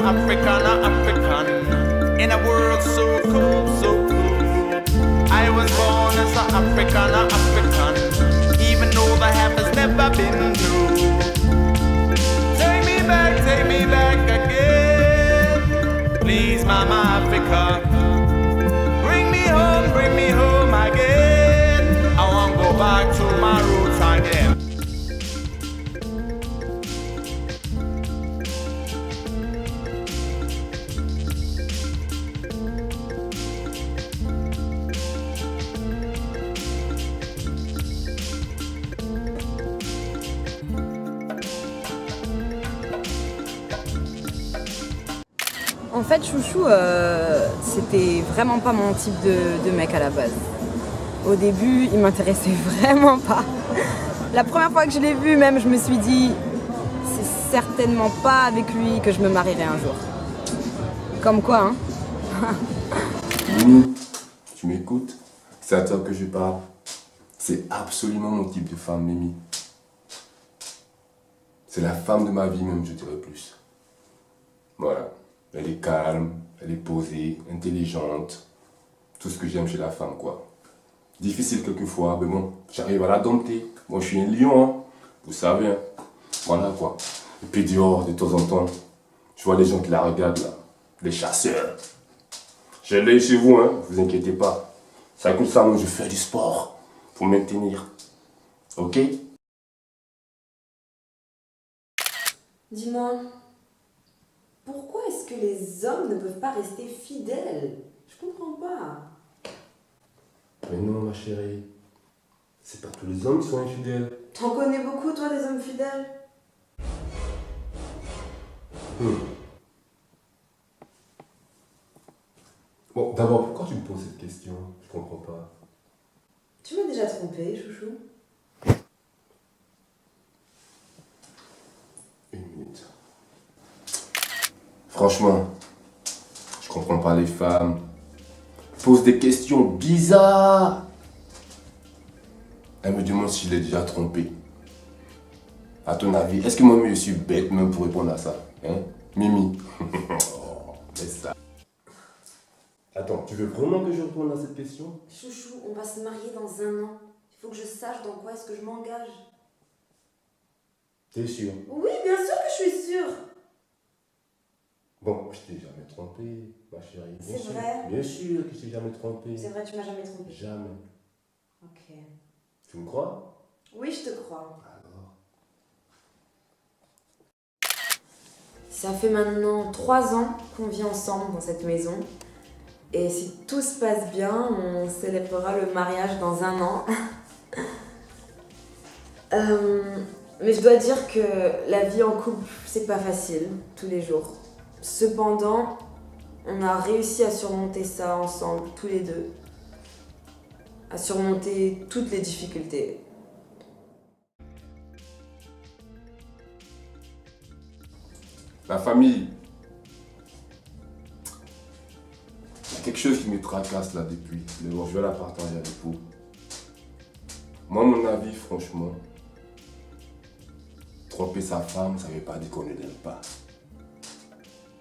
African, in a world so cold, so cold. I was born as an African, even though the half has never been true. Take me back again, please, Mama Africa. Bring me home again. I want to go back to my roots again. En fait, Chouchou, c'était vraiment pas mon type de mec à la base. Au début, il m'intéressait vraiment pas. La première fois que je l'ai vu, même, je me suis dit, c'est certainement pas avec lui que je me marierai un jour. Comme quoi, hein. Mimi, tu m'écoutes? C'est à toi que je parle. C'est absolument mon type de femme, Mimi. C'est la femme de ma vie même, je dirais plus. Voilà. Elle est calme, elle est posée, intelligente. Tout ce que j'aime chez la femme, quoi. Difficile quelquefois, mais bon, j'arrive à la dompter. Moi, je suis un lion, hein. Vous savez, hein. Voilà, quoi. Et puis dehors, de temps en temps, je vois les gens qui la regardent, là. Les chasseurs. J'ai l'œil chez vous, hein. Vous inquiétez pas. C'est à cause de ça, moi, je fais du sport pour me maintenir. Ok? Dis-moi, pourquoi est-ce que les hommes ne peuvent pas rester fidèles? Je comprends pas. Mais non, ma chérie. C'est pas tous les hommes qui sont infidèles. T'en connais beaucoup, toi, des hommes fidèles? Bon, d'abord, pourquoi tu me poses cette question? Je comprends pas. Tu m'as déjà trompé, chouchou. Une minute. Franchement, je comprends pas les femmes. Posent des questions bizarres. Elle me demande si je l'ai déjà trompé. À ton avis, est-ce que moi-même je suis bête même pour répondre à ça? Hein? Mimi. Oh, mais ça. Attends, tu veux vraiment que je réponde à cette question? Chouchou, on va se marier dans 1 an. Il faut que je sache dans quoi est-ce que je m'engage. T'es sûr? Oui, bien sûr que je suis sûre. Bon, je t'ai jamais trompé, ma chérie. Bien C'est sûr. vrai? Bien sûr que je t'ai jamais trompé. C'est vrai, tu m'as jamais trompé. Jamais. Ok. Tu me crois? Oui, je te crois. Alors. Ça fait maintenant 3 ans qu'on vit ensemble dans cette maison. Et si tout se passe bien, on célébrera le mariage dans 1 an. Mais je dois dire que la vie en couple, c'est pas facile tous les jours. Cependant, on a réussi à surmonter ça ensemble, tous les deux. À surmonter toutes les difficultés. La famille. Il y a quelque chose qui me tracasse là depuis. Mais bon, je vais la partager avec vous. Moi, mon avis, franchement, tromper sa femme, ça ne veut pas dire qu'on ne l'aime pas.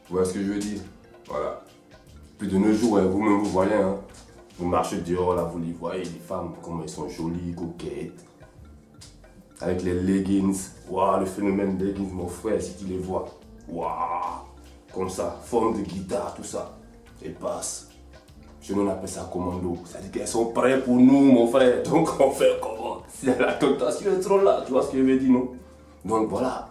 Vous voyez ce que je veux dire? Voilà. Puis de nos jours, hein, vous-même, vous voyez, hein, vous marchez dehors, là, vous les voyez, les femmes, comment elles sont jolies, coquettes. Avec les leggings. Waouh, le phénomène leggings, mon frère, si tu les vois. Waouh, comme ça, forme de guitare, tout ça. Elles passent. Chez nous, on appelle ça commando. Ça dit qu'elles sont prêtes pour nous, mon frère. Donc, on fait comment? Si la tentation est trop là, tu vois ce que je veux dire, non? Donc, voilà.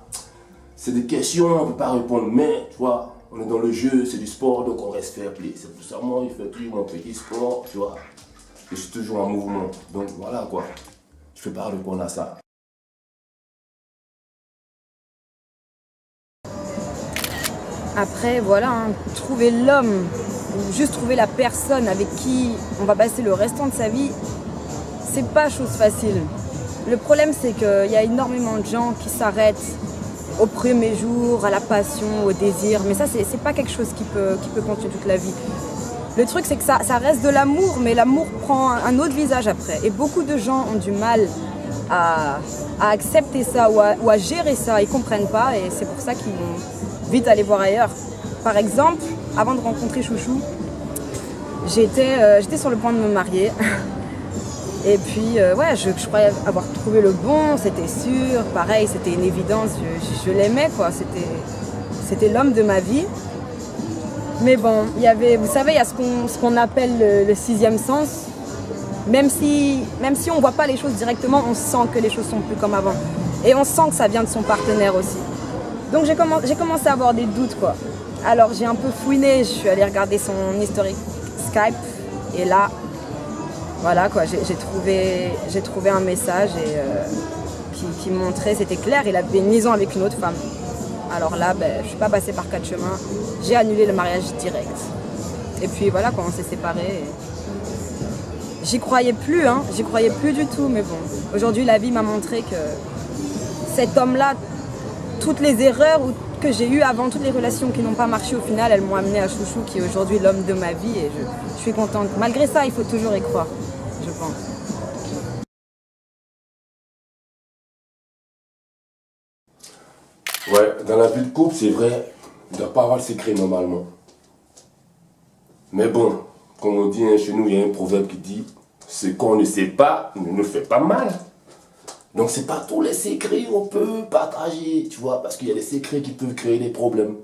C'est des questions, on ne peut pas répondre, mais, tu vois, on est dans le jeu, c'est du sport, donc on reste fair play. C'est pour ça, moi, je fais toujours mon petit sport, tu vois. Je suis toujours en mouvement. Donc, voilà, quoi. Je ne peux pas répondre à ça. Après, voilà, hein, trouver l'homme, ou juste trouver la personne avec qui on va passer le restant de sa vie, c'est pas chose facile. Le problème, c'est qu'il y a énormément de gens qui s'arrêtent au premier jour, à la passion, au désir, mais ça, c'est pas quelque chose qui peut continuer toute la vie. Le truc, c'est que ça reste de l'amour, mais l'amour prend un autre visage après. Et beaucoup de gens ont du mal à accepter ça ou à gérer ça, ils comprennent pas, et c'est pour ça qu'ils vont vite aller voir ailleurs. Par exemple, avant de rencontrer Chouchou, j'étais sur le point de me marier. Et puis, je croyais avoir trouvé le bon, c'était sûr. Pareil, c'était une évidence, je l'aimais, quoi. C'était l'homme de ma vie. Mais bon, vous savez, il y a ce qu'on appelle le sixième sens. Même si on ne voit pas les choses directement, on sent que les choses sont plus comme avant. Et on sent que ça vient de son partenaire aussi. Donc j'ai commencé à avoir des doutes, quoi. Alors j'ai un peu fouiné, je suis allée regarder son historique Skype. Et là, voilà quoi, j'ai trouvé un message qui montrait, c'était clair, il avait une liaison avec une autre femme. Alors là, je ne suis pas passée par 4 chemins, j'ai annulé le mariage direct. Et puis voilà, quand on s'est séparés, j'y croyais plus du tout, mais bon. Aujourd'hui, la vie m'a montré que cet homme-là, toutes les erreurs que j'ai eues avant, toutes les relations qui n'ont pas marché au final, elles m'ont amené à Chouchou, qui est aujourd'hui l'homme de ma vie, et je suis contente. Malgré ça, il faut toujours y croire, je pense. Ouais, dans la vie de couple, c'est vrai, il ne doit pas avoir le secret normalement. Mais bon, comme on dit chez nous, il y a un proverbe qui dit « Ce qu'on ne sait pas ne nous fait pas mal ». Donc c'est pas tous les secrets qu'on peut partager, tu vois, parce qu'il y a des secrets qui peuvent créer des problèmes,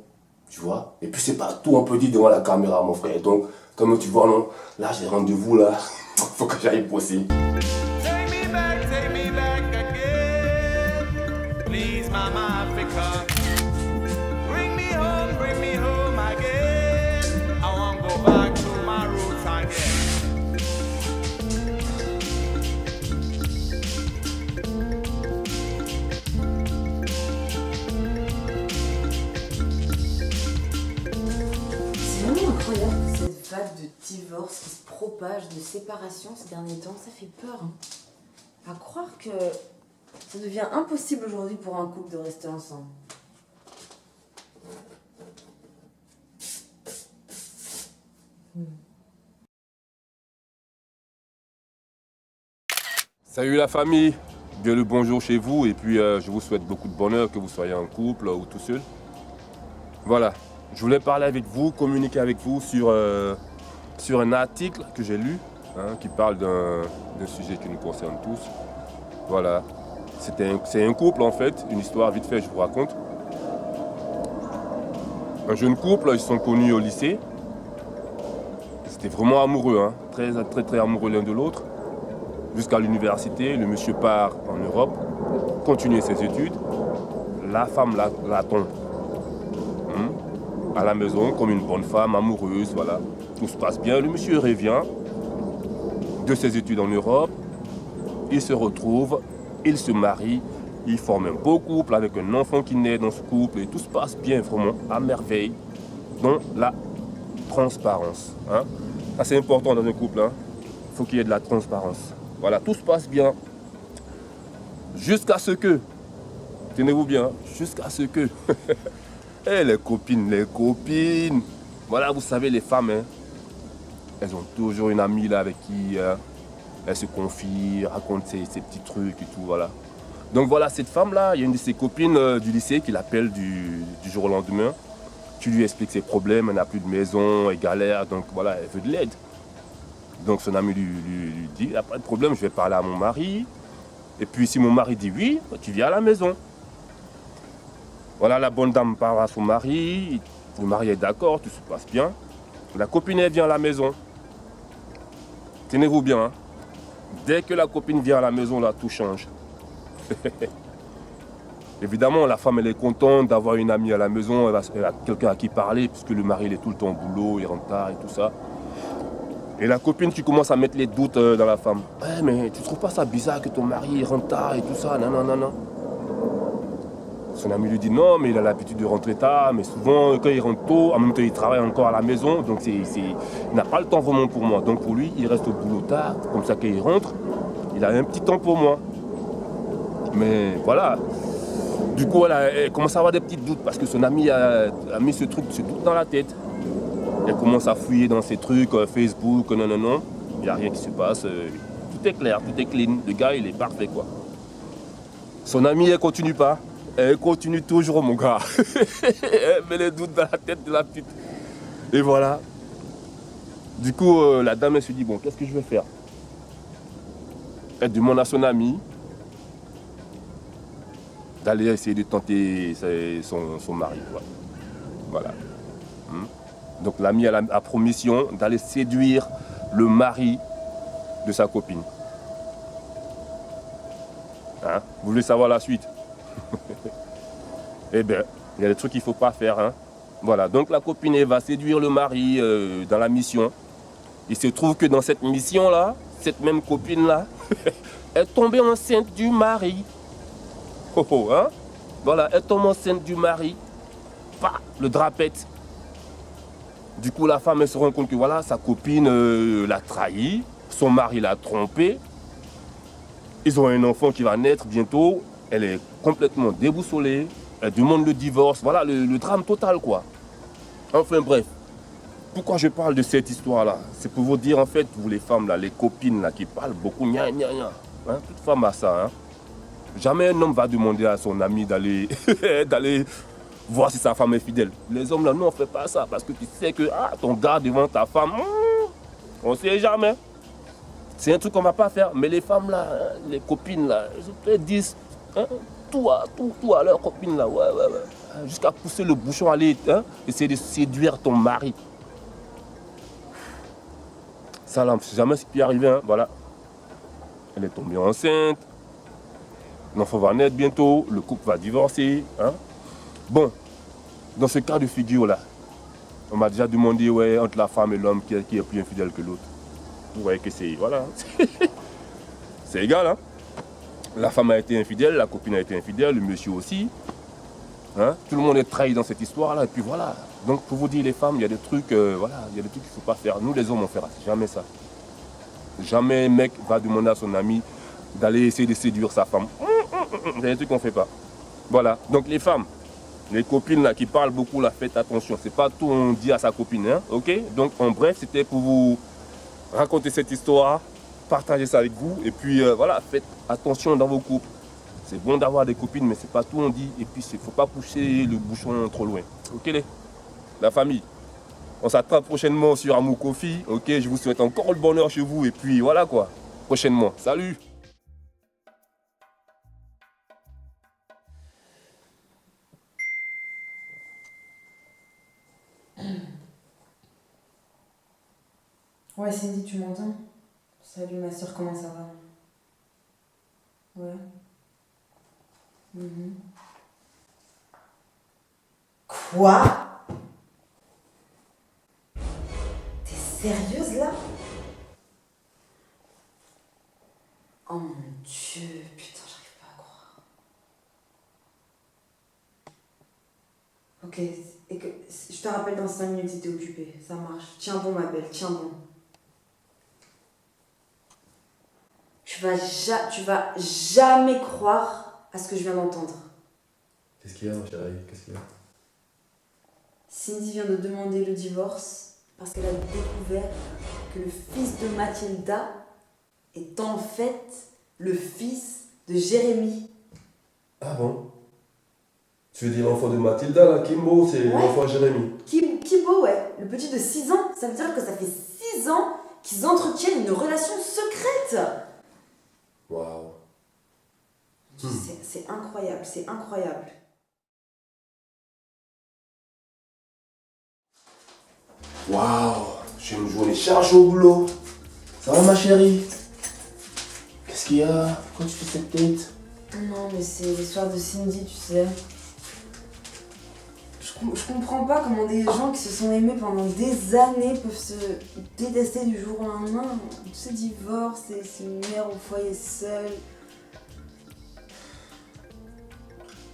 tu vois. Et puis c'est pas tout on peut dire devant la caméra, mon frère. Donc, comme tu vois, non, là j'ai rendez-vous, là, faut que j'aille bosser. Take me back again. Please, Mama Africa. Bring me home again. I want to go back to my roots again. C'est vraiment incroyable cette vague de divorce qui se propage, de séparation ces derniers temps, ça fait peur. Hein. À croire que ça devient impossible aujourd'hui pour un couple de rester ensemble. Salut la famille, bien le bonjour chez vous et puis je vous souhaite beaucoup de bonheur, que vous soyez en couple ou tout seul. Voilà, je voulais parler avec vous, communiquer avec vous sur un article que j'ai lu qui parle d'un sujet qui nous concerne tous. Voilà, c'est un couple en fait, une histoire vite fait je vous raconte. Un jeune couple, ils sont connus au lycée. C'était vraiment amoureux, très amoureux l'un de l'autre. Jusqu'à l'université, le monsieur part en Europe, continue ses études. La femme l'attend à la maison comme une bonne femme amoureuse, voilà. Tout se passe bien. Le monsieur revient de ses études en Europe. Il se retrouve, il se marie, il forme un beau couple avec un enfant qui naît dans ce couple et tout se passe bien vraiment à merveille dans la transparence. Ça c'est important dans un couple, il faut qu'il y ait de la transparence. Voilà, tout se passe bien. Jusqu'à ce que, tenez-vous bien, jusqu'à ce que, les copines, voilà, vous savez, les femmes, elles ont toujours une amie là avec qui elles se confient, racontent ses petits trucs et tout, voilà. Donc voilà, cette femme-là, il y a une de ses copines du lycée qui l'appelle du jour au lendemain. Tu lui expliques ses problèmes, elle n'a plus de maison, elle galère, donc voilà, elle veut de l'aide. Donc son ami lui dit, il n'y a pas de problème, je vais parler à mon mari. Et puis si mon mari dit oui, tu viens à la maison. Voilà, la bonne dame parle à son mari, le mari est d'accord, tout se passe bien. La copine, elle vient à la maison. Tenez-vous bien, dès que la copine vient à la maison, là, tout change. Évidemment, la femme, elle est contente d'avoir une amie à la maison, elle a quelqu'un à qui parler, puisque le mari, il est tout le temps au boulot, il rentre tard et tout ça. Et la copine, tu commences à mettre les doutes dans la femme. Ouais, mais tu trouves pas ça bizarre que ton mari rentre tard et tout ça? Non. Son ami lui dit non, mais il a l'habitude de rentrer tard, mais souvent quand il rentre tôt, en même temps il travaille encore à la maison, donc il n'a pas le temps vraiment pour moi. Donc pour lui, il reste au boulot tard, comme ça quand il rentre, il a un petit temps pour moi. Mais voilà. Du coup, elle commence à avoir des petits doutes parce que son ami a mis ce doute dans la tête. Elle commence à fouiller dans ses trucs, Facebook, non. Il n'y a rien qui se passe. Tout est clair, tout est clean. Le gars, il est parfait, quoi. Son amie, elle continue pas. Elle continue toujours, mon gars. Elle met les doutes dans la tête de la petite. Et voilà. Du coup, la dame, elle se dit, bon, qu'est-ce que je vais faire? Elle demande à son ami d'aller essayer de tenter son mari. Voilà. Donc l'ami a la promission d'aller séduire le mari de sa copine. Hein? Vous voulez savoir la suite? Eh bien, il y a des trucs qu'il ne faut pas faire. Hein? Voilà, donc la copine elle va séduire le mari dans la mission. Il se trouve que dans cette mission-là, cette même copine-là, elle est tombée enceinte du mari. Oh, oh, hein? Voilà, elle tombe enceinte du mari. Pas le drapette. Du coup, la femme, elle se rend compte que voilà, sa copine l'a trahi, son mari l'a trompé. Ils ont un enfant qui va naître bientôt. Elle est complètement déboussolée. Elle demande le divorce. Voilà, le drame total, quoi. Enfin, bref. Pourquoi je parle de cette histoire-là? C'est pour vous dire, en fait, vous les femmes, là, les copines là, qui parlent beaucoup, gna gna gna. Hein? Toute femme a ça. Hein? Jamais un homme va demander à son ami d'aller d'aller voir si sa femme est fidèle. Les hommes, là, nous, on ne fait pas ça. Parce que tu sais que ton gars devant ta femme, on ne sait jamais. C'est un truc qu'on ne va pas faire. Mais les femmes, là, les copines, là, elles disent tout à leurs copines, là. Ouais. Jusqu'à pousser le bouchon, aller essayer de séduire ton mari. Ça, là, c'est jamais ce qui est arrivé. Hein. Voilà. Elle est tombée enceinte. L'enfant va naître bientôt. Le couple va divorcer. Hein. Bon, dans ce cas de figure-là, on m'a déjà demandé, ouais, entre la femme et l'homme, qui est plus infidèle que l'autre. Vous voyez que c'est... Voilà. C'est égal, hein. La femme a été infidèle, la copine a été infidèle, le monsieur aussi. Hein? Tout le monde est trahi dans cette histoire-là. Et puis voilà. Donc, pour vous dire, les femmes, il y a des trucs, voilà, il y a des trucs qu'il ne faut pas faire. Nous, les hommes, on ne fera jamais ça. Jamais un mec va demander à son ami d'aller essayer de séduire sa femme. Il y a des trucs qu'on ne fait pas. Voilà. Donc, les femmes, les copines là, qui parlent beaucoup, là, faites attention. C'est pas tout on dit à sa copine. Hein? Ok? Donc, en bref, c'était pour vous raconter cette histoire, partager ça avec vous. Et puis, voilà, faites attention dans vos couples. C'est bon d'avoir des copines, mais c'est pas tout on dit. Et puis, il ne faut pas pousser le bouchon trop loin. Ok, la famille. On s'attrape prochainement sur Amour Coffee. Ok, je vous souhaite encore le bonheur chez vous. Et puis, voilà quoi. Prochainement. Salut! Ouais, Cindy, tu m'entends? Salut ma soeur, comment ça va? Ouais. Quoi? T'es sérieuse là? Oh mon Dieu, putain, j'arrive pas à croire. Ok, et que, je te rappelle dans 5 minutes si t'es occupée, ça marche. Tiens bon ma belle, tiens bon. Tu vas jamais croire à ce que je viens d'entendre. Qu'est-ce qu'il y a, ma chérie? Qu'est-ce qu'il y a? Cindy vient de demander le divorce parce qu'elle a découvert que le fils de Mathilda est en fait le fils de Jérémy. Ah bon? Tu veux dire l'enfant de Mathilda, là, Kimbo, c'est l'enfant de Jérémy? Kimbo, ouais. Le petit de 6 ans. Ça veut dire que ça fait 6 ans qu'ils entretiennent une relation secrète. Waouh. C'est incroyable, c'est incroyable. Waouh. J'ai une journée chargée au boulot. Ça va, ma chérie? Qu'est-ce qu'il y a? Pourquoi tu fais cette tête? Non, mais c'est l'histoire de Cindy, tu sais. Je comprends pas comment des gens qui se sont aimés pendant des années peuvent se détester du jour au lendemain. Tout ce divorce, c'est une mère au foyer seule.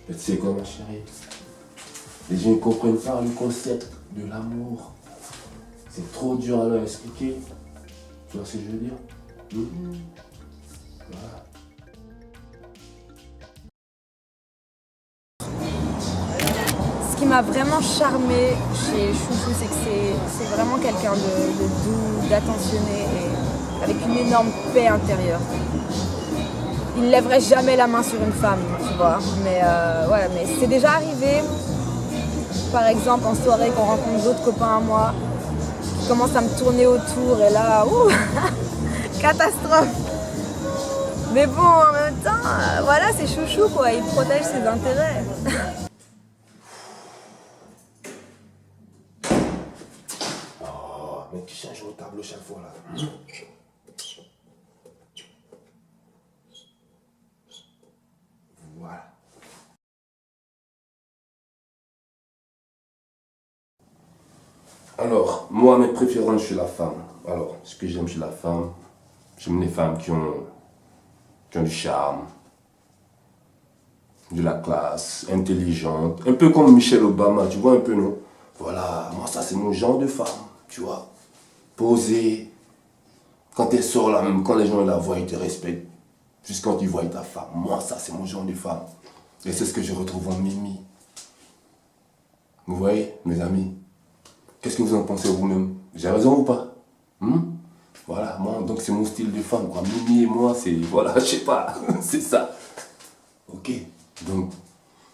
Mais tu sais quoi, ma chérie? Les gens ne comprennent pas le concept de l'amour. C'est trop dur à leur expliquer. Tu vois ce que je veux dire? Voilà. Ce qui m'a vraiment charmé chez Chouchou, c'est que c'est vraiment quelqu'un de doux, d'attentionné et avec une énorme paix intérieure. il lèverait jamais la main sur une femme, tu vois. Mais voilà, mais c'est déjà arrivé. Par exemple, en soirée, qu'on rencontre d'autres copains à moi, qui commencent à me tourner autour et là, ouh, catastrophe. Mais bon, en même temps, voilà, c'est chouchou quoi, il protège ses intérêts. Oh, mais tu changes au tableau chaque fois là. Voilà. Alors, moi, mes préférences chez la femme. Alors, ce que j'aime chez la femme, j'aime les femmes qui ont du charme, de la classe, intelligente, un peu comme Michelle Obama, tu vois un peu, non? Voilà, moi, ça, c'est mon genre de femme, tu vois. Posée. Quand elle sort là, même quand les gens la voient, ils te respectent. Juste quand ils voient ta femme. Moi, ça, c'est mon genre de femme. Et c'est ce que je retrouve en Mimi. Vous voyez, mes amis? Qu'est-ce que vous en pensez vous-même? J'ai raison ou pas? Voilà, moi, donc c'est mon style de femme, quoi. Mimi et moi, c'est, voilà, je sais pas, c'est ça. Ok, donc,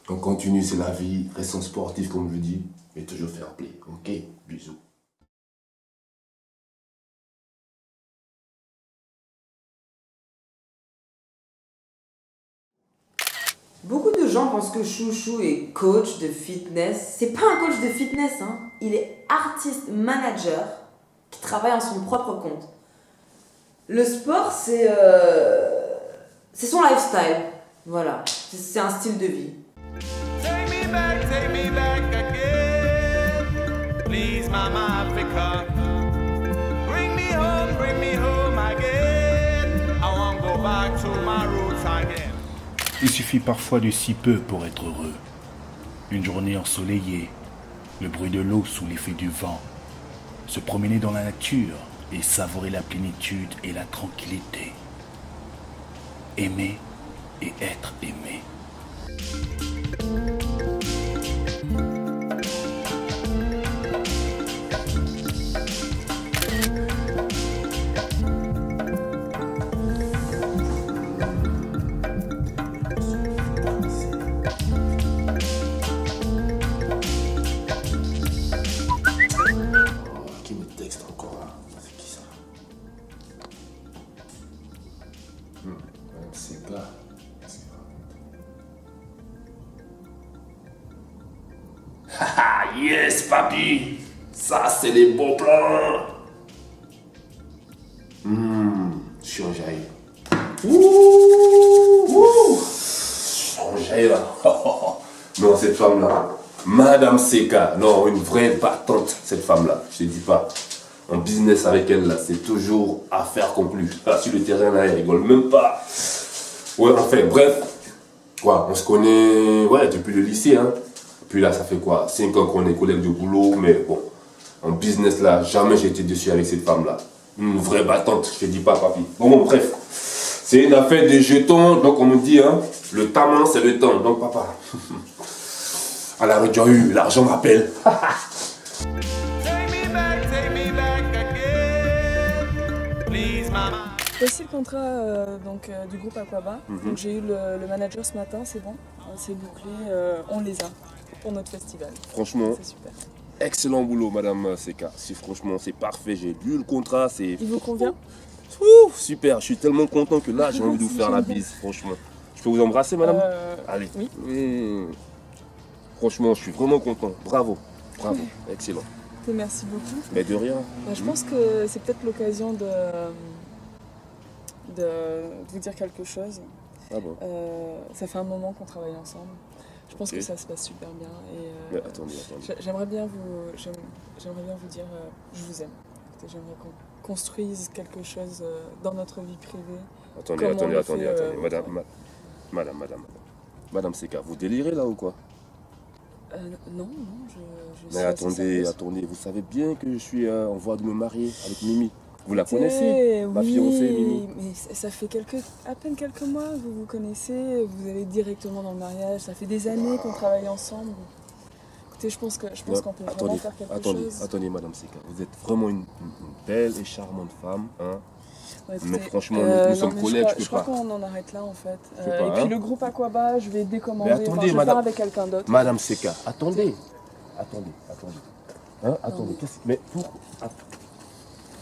on continue, c'est la vie, restons sportifs, comme je dis, mais toujours fair play, ok? Bisous. Beaucoup de gens pensent que Chouchou est coach de fitness. C'est pas un coach de fitness, hein. Il est artiste manager qui travaille en son propre compte. Le sport, c'est son lifestyle. Voilà, c'est un style de vie. Take me back again. Please, Mama Africa. Bring me home again. I want to go back to my roots again. Il suffit parfois de si peu pour être heureux. Une journée ensoleillée, le bruit de l'eau sous l'effet du vent, se promener dans la nature et savourer la plénitude et la tranquillité. Aimer et être aimé. Qui me texte encore là? C'est qui ça? C'est pas. Haha, yes, papy! Ça, c'est les bons plans! Je suis en jaillit. Ouh! Je suis en jaillit là. Non, cette femme-là, Madame Seka, non, une vraie battante, cette femme-là, je te dis pas. En business avec elle, là, c'est toujours affaire conclue. Là, sur le terrain, là, elle rigole même pas. Ouais, enfin, bref. Ouais, on se connaît, ouais, depuis le lycée, hein. Puis là, ça fait quoi, 5 ans qu'on est collègues de boulot, mais bon, en business, là, jamais j'ai été dessus avec cette femme-là. Une vraie battante, je te dis pas, papy. Bon, bref. C'est une affaire de jetons, donc on me dit, hein, le tamin, c'est le temps. Donc, papa, à la déjà eu, l'argent m'appelle. Take me back again. Please, Mama. Voici le contrat du groupe Aquaba. Donc j'ai eu le manager ce matin, c'est bon, c'est bouclé, on les a pour notre festival. Franchement, C'est super. excellent boulot, Madame Seka. Franchement, c'est parfait. J'ai lu le contrat, c'est... Il vous convient? Ouh, super, je suis tellement content que là, j'ai envie de vous faire la bise, franchement. Je peux vous embrasser, madame? Allez. Oui. Franchement, je suis vraiment content. Bravo, bravo, excellent. Merci beaucoup. Mais de rien. Je pense que c'est peut-être l'occasion de vous dire quelque chose. Ah bon? Ça fait un moment qu'on travaille ensemble. Je pense Ok. que ça se passe super bien. Et, Mais attendez. j'aimerais bien vous dire je vous aime. Écoutez, j'aimerais qu'on construise quelque chose dans notre vie privée. Attendez. Madame Seka, vous délirez là ou quoi? Non, je Mais attendez, vous savez bien que je suis en voie de me marier avec Mimi. Vous la connaissez? Ma fiancée, Mimi. Mais ça fait à peine quelques mois que vous vous connaissez, vous allez directement dans le mariage, ça fait des années qu'on travaille ensemble. Écoutez, je pense qu'on peut vraiment faire quelque chose. Attendez, Madame Seka, vous êtes vraiment une belle et charmante femme, hein. Ouais, Mais écoutez, franchement, non, nous sommes mais collègues, je je crois peux pas. qu'on en arrête là en fait. Je peux pas, Et puis hein. le groupe Aquaba, je vais décommander. Mais attendez, Enfin, je vais madame. faire avec quelqu'un d'autre. Madame Seka, attendez. Hein, attendez, mais pour...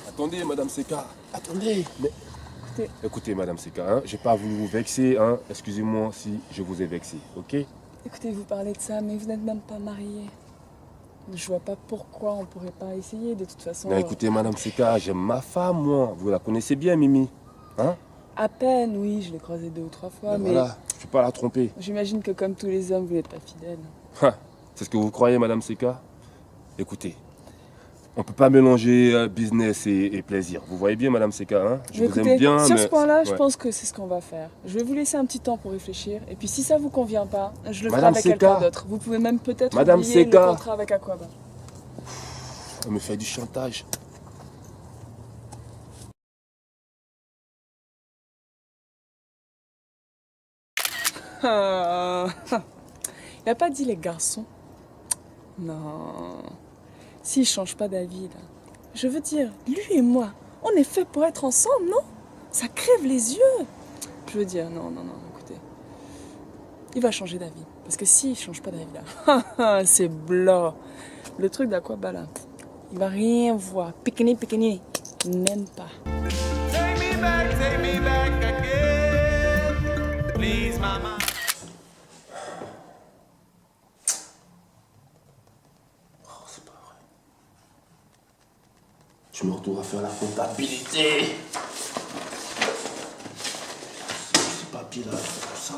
Attendez, Madame Seka, attendez. Mais... Écoutez, Madame Seka, hein, j'ai pas voulu vous vexer, hein. Excusez-moi si je vous ai vexé, ok? Écoutez, vous parlez de ça, mais vous n'êtes même pas mariés. Je vois pas pourquoi on pourrait pas essayer de toute façon. Non, écoutez, Madame Seka, j'aime ma femme, moi. Vous la connaissez bien, Mimi, hein? À peine, oui, je l'ai croisée 2 ou 3 fois, mais Voilà, je peux pas la tromper. j'imagine que comme tous les hommes, vous n'êtes pas fidèle. Ha, c'est ce que vous croyez, Madame Seka? Écoutez, on peut pas mélanger business et plaisir. Vous voyez bien, Madame Seka, hein? Je Mais vous écoutez, aime bien, sur mais... ce point-là, je Ouais. pense que c'est ce qu'on va faire. Je vais vous laisser un petit temps pour réfléchir, et puis si ça vous convient pas, je le ferai Madame avec Seka. quelqu'un d'autre. Vous pouvez même peut-être Madame oublier Seka. le contrat avec Aquaba. On me fait du chantage. Il a pas dit les garçons. Non. S'il change pas d'avis, là. Je veux dire, lui et moi, on est fait pour être ensemble, non? Ça crève les yeux. Je veux dire, non, écoutez. Il va changer d'avis. Parce que s'il change pas d'avis, là, c'est blanc. Le truc d'Aquaba, là, il va rien voir. Pékiné, même pas. Take me back again. Please, mama. Oh, c'est pas vrai. Je me retrouve à faire la comptabilité. Ces papiers-là, tout ça.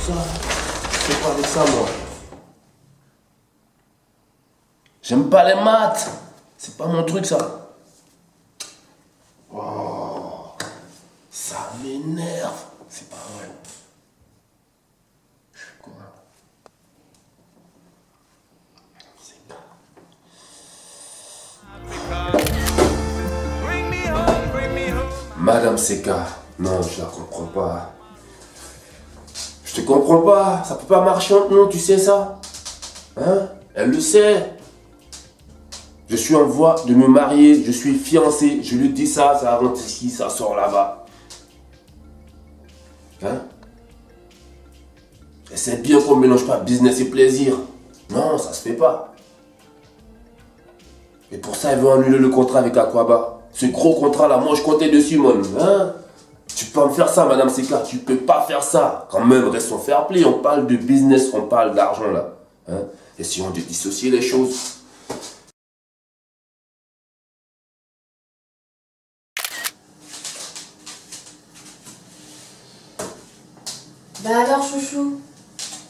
Je fais pas avec ça, moi. J'aime pas les maths. C'est pas mon truc, ça. Oh, ça m'énerve. C'est pas vrai. Je fais quoi? C'est pas... Bring me home, bring me home. Madame Seka, non, je la comprends pas. Je te comprends pas, ça peut pas marcher entre nous, tu sais ça? Hein? Elle le sait. Je suis en voie de me marier, je suis fiancé, je lui dis ça, ça rentre ici, ça sort là-bas. Hein? Et c'est bien qu'on mélange pas business et plaisir. Non, ça se fait pas. Et pour ça, elle veut annuler le contrat avec Aquaba. Ce gros contrat-là, moi, je comptais dessus, mon. Hein? Tu peux pas me faire ça, Madame Seka. Tu peux pas faire ça. Quand même, restons fair play. On parle de business, on parle d'argent, là. Hein? Essayons de dissocier les choses. Bah alors chouchou,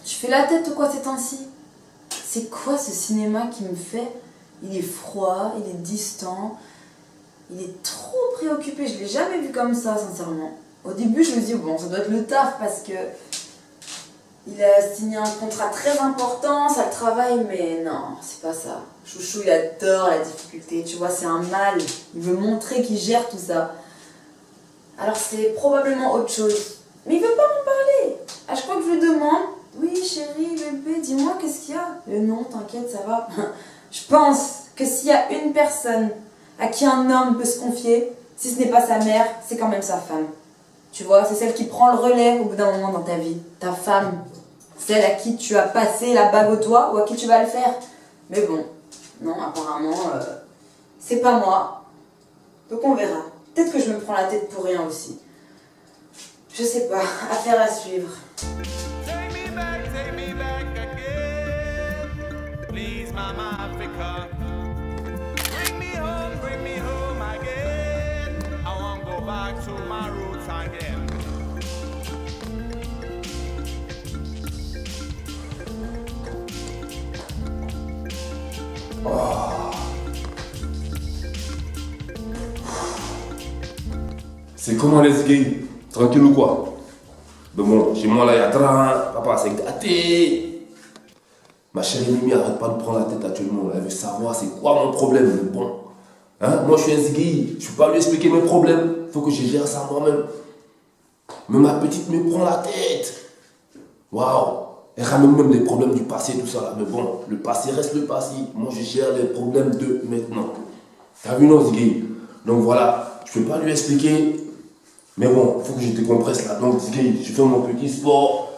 tu fais la tête ou quoi ces temps-ci? C'est quoi ce cinéma qui me fait? Il est froid, il est distant, il est trop préoccupé, je l'ai jamais vu comme ça sincèrement. Au début je me dis bon ça doit être le taf parce que il a signé un contrat très important, ça le travaille, mais non, c'est pas ça. Chouchou il adore la difficulté, tu vois c'est un mal, il veut montrer qu'il gère tout ça. Alors c'est probablement autre chose. Mais il veut pas m'en parler. À chaque fois que je lui demande, oui chérie, bébé, dis-moi qu'est-ce qu'il y a? Non, t'inquiète, ça va. Je pense que s'il y a une personne à qui un homme peut se confier, si ce n'est pas sa mère, c'est quand même sa femme. Tu vois, c'est celle qui prend le relais au bout d'un moment dans ta vie. Ta femme, celle à qui tu as passé la bague au doigt ou à qui tu vas le faire. Mais bon, non, apparemment, c'est pas moi. Donc on verra. Peut-être que je me prends la tête pour rien aussi. Je sais pas, affaire à suivre. Take me back again. Please, Mama Africa. Bring me home again. I want to go back to my roots again. C'est comment les gays? Tranquille ou quoi? Mais bon, chez moi là, il y a train, papa c'est gâté. Ma chérie Mimi arrête pas de prendre la tête actuellement. Elle veut savoir c'est quoi mon problème. Mais bon, hein? Moi je suis un ziggy, je peux pas lui expliquer mes problèmes. Faut que je gère ça moi-même. Mais ma petite me prend la tête. Waouh! Elle ramène même des problèmes du passé, tout ça là. Mais bon, le passé reste le passé. Moi je gère les problèmes de maintenant. T'as vu non ziggy? Donc voilà. je peux pas lui expliquer. Mais bon, faut que je décompresse là. Donc, je fais mon petit sport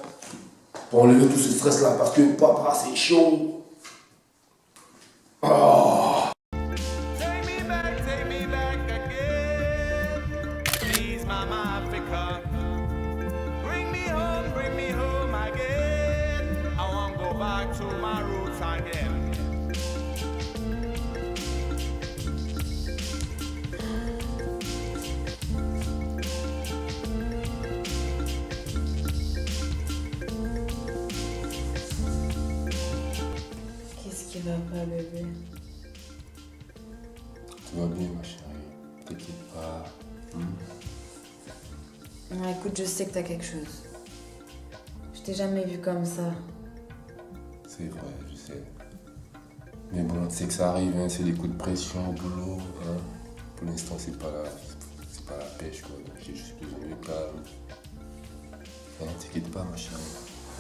pour enlever tout ce stress là. Parce que papa, c'est chaud. Oh. Take me back again. Please, Mama Africa. Bring me home again. I want to go back to my roots again. Qu'est-ce qui va pas, bébé? Tout va bien, ma chérie. T'inquiète pas. Non, écoute, je sais que t'as quelque chose. Je t'ai jamais vu comme ça. C'est vrai, je sais. Mais bon, tu sais que ça arrive, hein, c'est des coups de pression au boulot. Hein. Pour l'instant, c'est pas la pêche, quoi. Donc, j'ai juste besoin de calme. Hein, t'inquiète pas, ma chérie.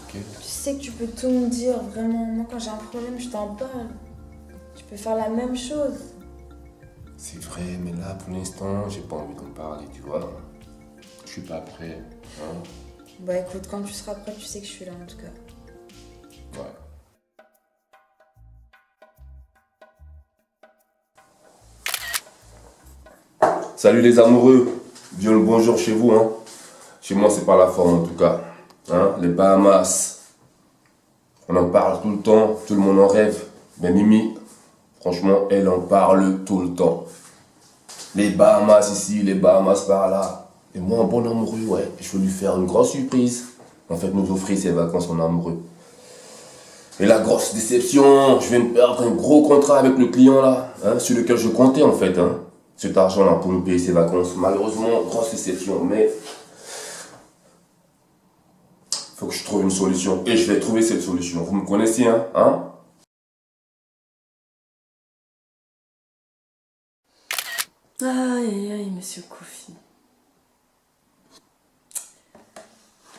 Ok? Tu sais que tu peux tout me dire, vraiment. Moi, quand j'ai un problème, je t'en parle. Tu peux faire la même chose. C'est vrai, mais là, pour l'instant, j'ai pas envie d'en parler, tu vois. Je suis pas prêt. Hein. Bah écoute, quand tu seras prêt, tu sais que je suis là en tout cas. Ouais. Salut les amoureux, bien le bonjour chez vous. Hein. Chez moi, c'est pas la forme en tout cas. Hein. Les Bahamas, on en parle tout le temps, tout le monde en rêve. Mais Mimi, franchement, elle en parle tout le temps. Les Bahamas ici, les Bahamas par là. Et moi, un bon amoureux, ouais, je veux lui faire une grosse surprise. En fait, nous offrir ses vacances en amoureux. Et la grosse déception, je vais me perdre un gros contrat avec le client là, hein, sur lequel je comptais en fait. Hein. Cet argent-là pour nous payer ses vacances. Malheureusement, grosse déception, mais faut que je trouve une solution. Et je vais trouver cette solution. Vous me connaissez, hein? Aïe, aïe, monsieur Kofi.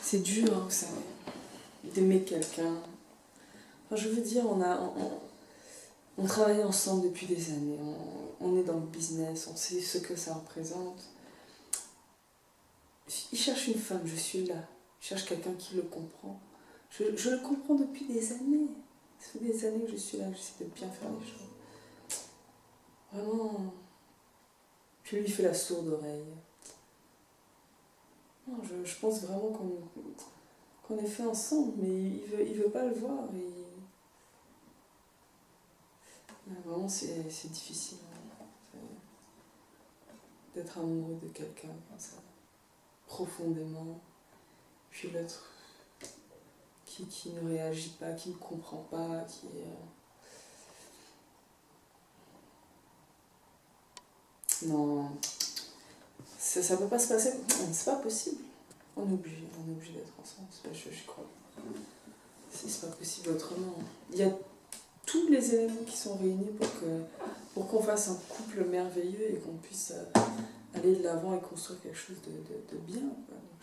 C'est dur, hein, vous savez, d'aimer quelqu'un. Enfin, je veux dire, on travaille ensemble depuis des années. On est dans le business, on sait ce que ça représente. Il cherche une femme, je suis là. Il cherche quelqu'un qui le comprend. Je le comprends depuis des années. Ça fait des années que je suis là, j'essaie de bien faire les choses. Vraiment, je lui fais la sourde oreille. Non, je pense vraiment qu'on est fait ensemble, mais il veut pas le voir. Vraiment, c'est difficile d'être amoureux de quelqu'un comme ça, profondément. Puis l'autre qui ne réagit pas, qui ne comprend pas, Non, ça peut pas se passer, c'est pas possible. On est obligé d'être ensemble, je crois. C'est pas possible autrement. Il y a tous les éléments qui sont réunis pour qu'on fasse un couple merveilleux et qu'on puisse aller de l'avant et construire quelque chose de bien. Quoi. Donc,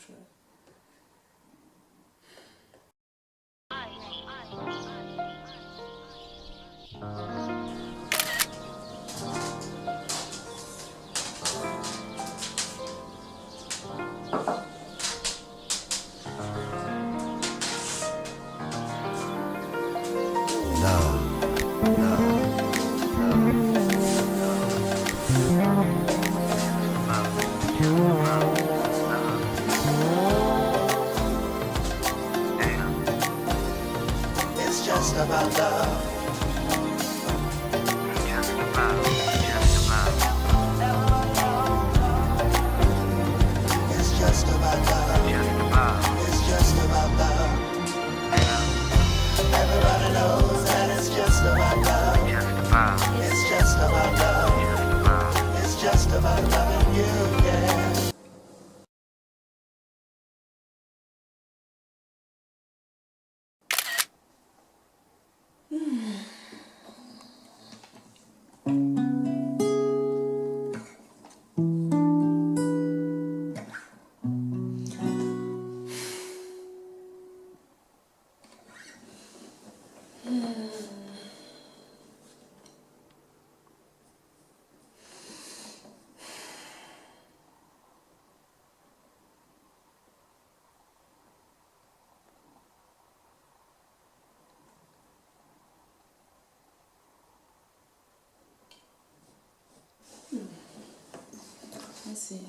Merci.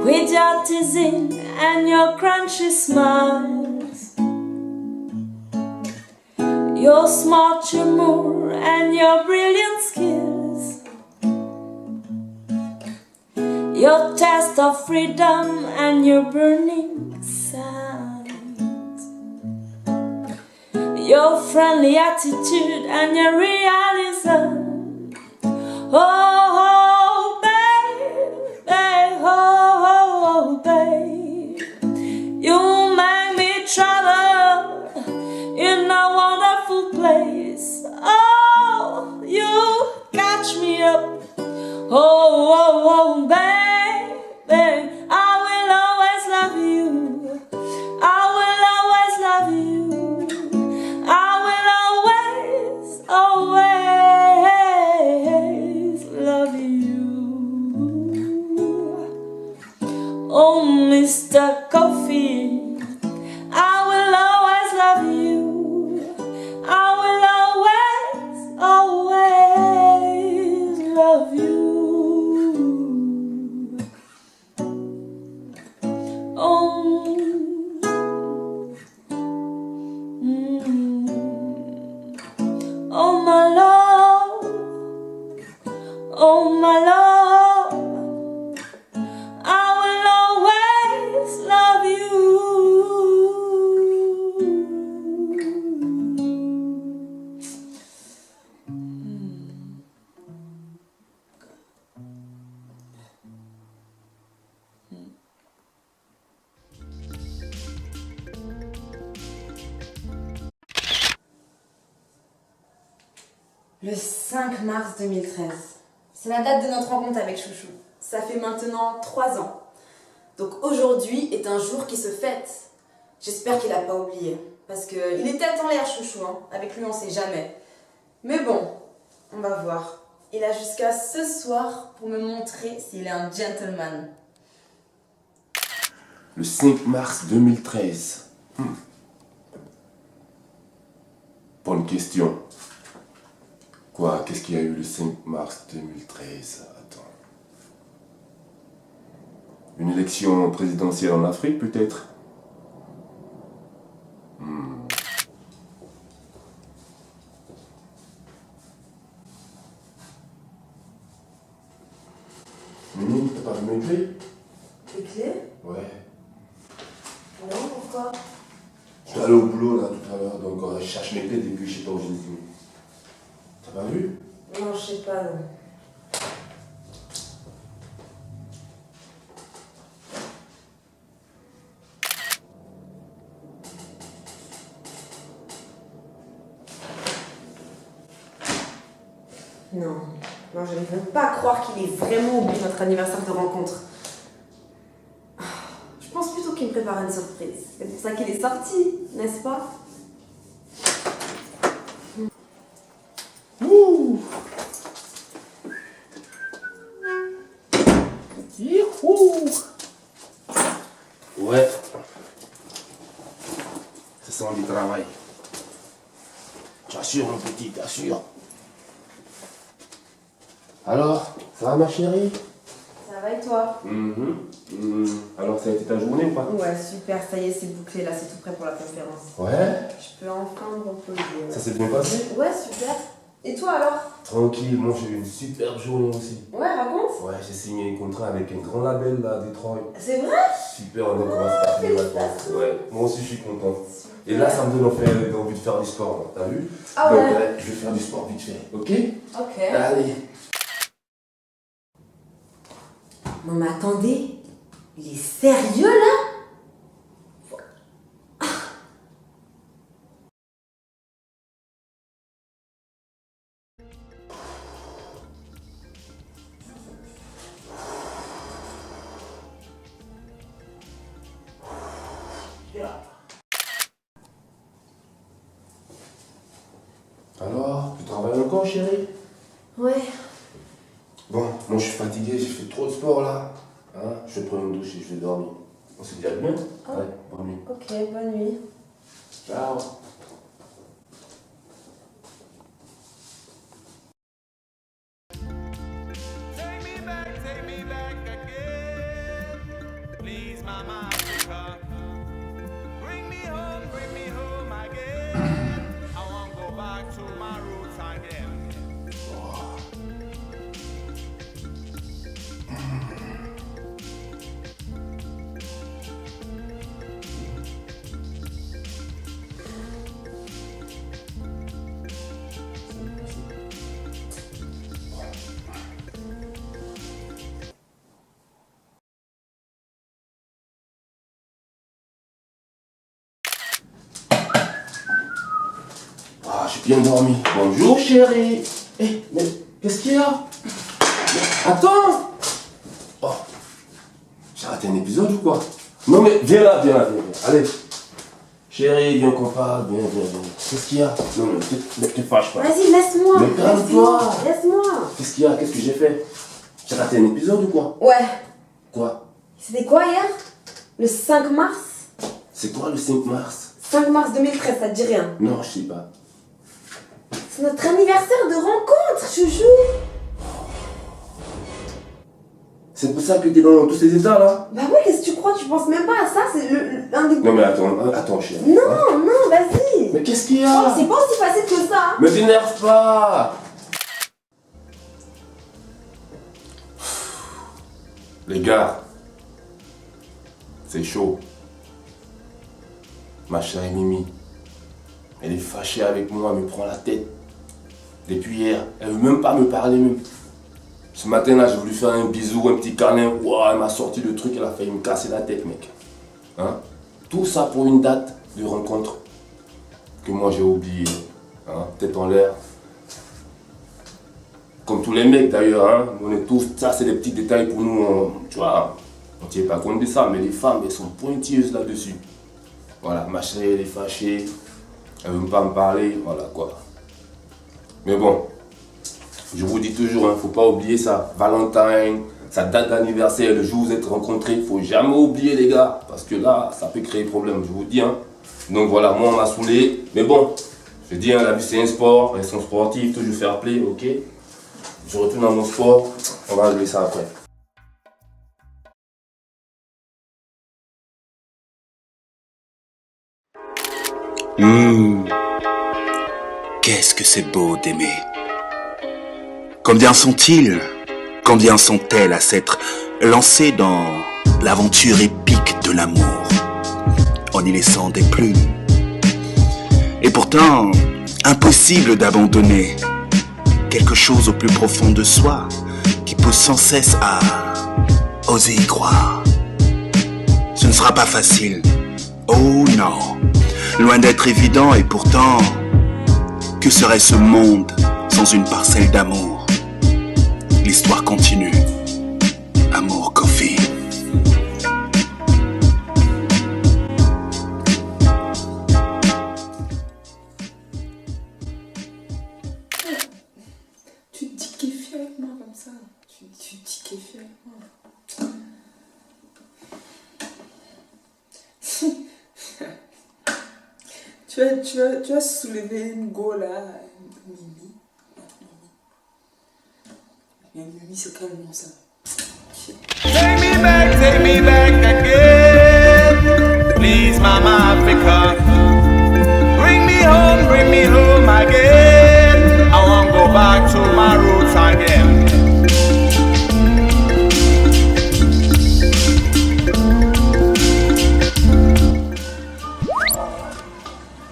With your teasing and your crunchy smiles, your smart humour and your brilliant skills, your taste of freedom and your burning sounds, your friendly attitude and your realism. Oh, babe, oh, babe, you make me travel in a wonderful place. Oh, you catch me up. Oh, babe, I will always love you. I will always love you. I will always love you. Oh, Mr. Coffee, I will always love you. I will always love you. Oh, oh my love, oh my love, I will always love you. Le 5 mars 2013. C'est la date de notre rencontre avec Chouchou. Ça fait maintenant 3 ans. Donc aujourd'hui est un jour qui se fête. J'espère qu'il n'a pas oublié. Parce qu'il est tête en l'air, Chouchou. Hein. Avec lui, on sait jamais. Mais bon, on va voir. Il a jusqu'à ce soir pour me montrer s'il est un gentleman. Le 5 mars 2013. Bonne question. Quoi? Qu'est-ce qu'il y a eu le 5 mars 2013? Attends. Une élection présidentielle en Afrique, peut-être? Mimi, t'as pas vu mes clés? Tes clés? Ouais. Non, pourquoi? J'étais allé au boulot là tout à l'heure, donc je cherche mes clés depuis que j'étais au génie. T'as pas vu? Non, je sais pas. Non, je ne veux pas croire qu'il ait vraiment oublié notre anniversaire de rencontre. Je pense plutôt qu'il me prépare une surprise. C'est pour ça qu'il est sorti, n'est-ce pas? Ouh! Youhou! Ouais. Ça sent du travail. T'assures, mon petit, t'assures. Alors, ça va ma chérie? Ça va et toi? Alors, ça a été ta journée ou pas? Ouais, super, ça y est, c'est bouclé, là, c'est tout prêt pour la conférence. Ouais. Je peux enfin me reposer. Ouais. Ça s'est bien passé? Ouais, super. Et toi alors? Tranquille, moi j'ai eu une superbe journée aussi. Ouais, raconte. Ouais, j'ai signé un contrat avec un grand label là à Détroit. C'est vrai? Super, on est commencé à passer les vacances. Ouais, moi aussi je suis content. Et là, ça me donne envie de faire du sport, t'as vu? Ah Donc, ouais. je vais faire du sport vite fait, ok? Ok. Allez. Non mais attendez, il est sérieux là? Alors, tu travailles encore, chérie? Ouais. Bon, moi je suis fatigué, j'ai fait trop de sport là. Hein, je vais prendre une douche et je vais dormir. On se dit à demain? Ah. Allez, bonne nuit. Ok, bonne nuit. Ciao. Take me back again. Please, Mama Africa. Bring me home again. I want to go back to my roots again. Ah, j'ai bien dormi. Bonjour, chérie. Eh, mais qu'est-ce qu'il y a? Mais, attends. Oh, j'ai raté un épisode ou quoi? Non, mais viens là, viens là, viens. Allez. Chérie, viens qu'on parle, viens. Qu'est-ce qu'il y a? Non, ne te fâche pas. Vas-y, laisse-moi. Mais calme-toi. Laisse-moi. Qu'est-ce qu'il y a? Qu'est-ce que j'ai fait? J'ai raté un épisode ou quoi? Ouais. Quoi? C'était quoi hier? Le 5 mars? C'est quoi le 5 mars? 5 mars 2013, ça te dit rien? Non, je sais pas. C'est notre anniversaire de rencontre, chouchou. C'est pour ça que t'es dans tous ces états là? Bah ouais, qu'est-ce que tu crois? Tu penses même pas à ça? C'est l'un des... Non mais attends chérie. Non, vas-y. Mais qu'est-ce qu'il y Oh, a? c'est pas aussi facile que ça. Hein. Mais t'énerve pas! Les gars, c'est chaud. Ma chérie Mimi, elle est fâchée avec moi, elle me prend la tête. Depuis hier, elle veut même pas me parler même. Ce matin-là, j'ai voulu faire un bisou, un petit câlin. Ouah, elle m'a sorti le truc, elle a failli me casser la tête, mec. Hein? Tout ça pour une date de rencontre que moi j'ai oublié. Hein? Tête en l'air. Comme tous les mecs d'ailleurs, hein? On est tous, ça c'est des petits détails pour nous, tu vois, on ne tient pas compte de ça, mais les femmes, elles sont pointilleuses là-dessus. Voilà, ma chérie, elle est fâchée, elle veut pas me parler, voilà quoi. Mais bon, je vous dis toujours, faut pas oublier ça. Valentine, sa date d'anniversaire, le jour où vous êtes rencontrés, il faut jamais oublier les gars, parce que là, ça peut créer problème, je vous dis. Hein. Donc voilà, moi on m'a saoulé, mais bon, je dis, hein, la vie c'est un sport, elles sont sportives, toujours fair play, ok. Je retourne à mon sport, on va régler ça après. Qu'est-ce que c'est beau d'aimer. Combien sont-ils, combien sont-elles à s'être lancés dans l'aventure épique de l'amour, en y laissant des plumes. Et pourtant, impossible d'abandonner quelque chose au plus profond de soi qui pousse sans cesse à oser y croire. Ce ne sera pas facile, oh non, loin d'être évident, et pourtant, que serait ce monde sans une parcelle d'amour? L'histoire continue. Amour Coffee. Tu dis kiffer avec moi comme ça. Tu dis kiffer avec moi. Tu as soulevé une go là, Mimi. Mimi, c'est calmement ça. Take me back again. Please, Mama Africa. Bring me home again. I want to go back to my roots again.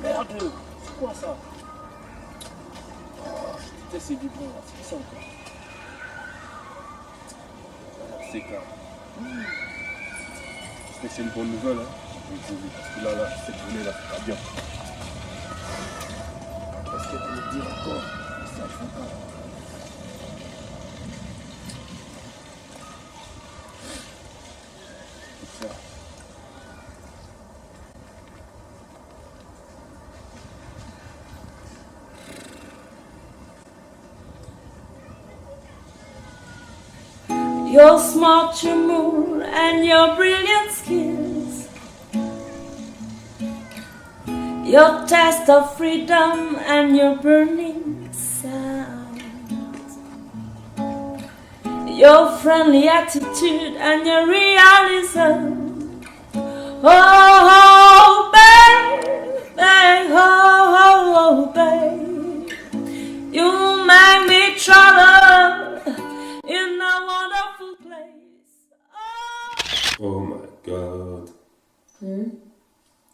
Merde, c'est quoi ça? Putain, c'est du bon, c'est ça encore. C'est clair. J'espère que c'est une bonne nouvelle, hein. Parce que là, cette journée-là, c'est pas bien. Qu'est-ce qu'elle peut me dire encore? Ça, je vois pas. C'est ça. your smart humor and your brilliant skills, your taste of freedom and your burning sound, your friendly attitude and your realism. Oh, babe, oh, babe, you make me travel in a wonderful place. Oh my god.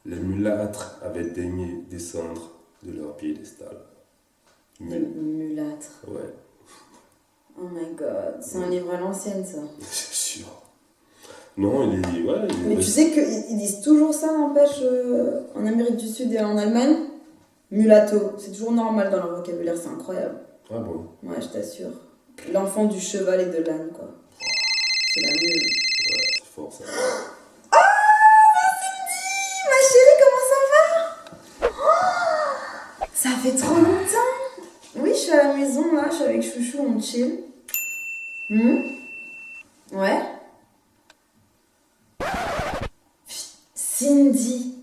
Les mulâtres avaient daigné descendre de leur piédestal. Mulâtre. Ouais, Oh my god, c'est un livre à l'ancienne ça. c'est sûr. Non, il est... Ouais, il est... Mais tu sais qu'ils disent toujours ça, n'empêche, en Amérique du Sud et en Allemagne. Mulatto, c'est toujours normal dans leur vocabulaire, c'est incroyable. Ah bon? Ouais, je t'assure. L'enfant du cheval et de l'âne, quoi. C'est la mule. Ouais, c'est fort ça. Ma chérie, comment ça va? Oh, ça fait trop longtemps. Oui, je suis à la maison, là, je suis avec Chouchou, on chill. Ouais. Cindy,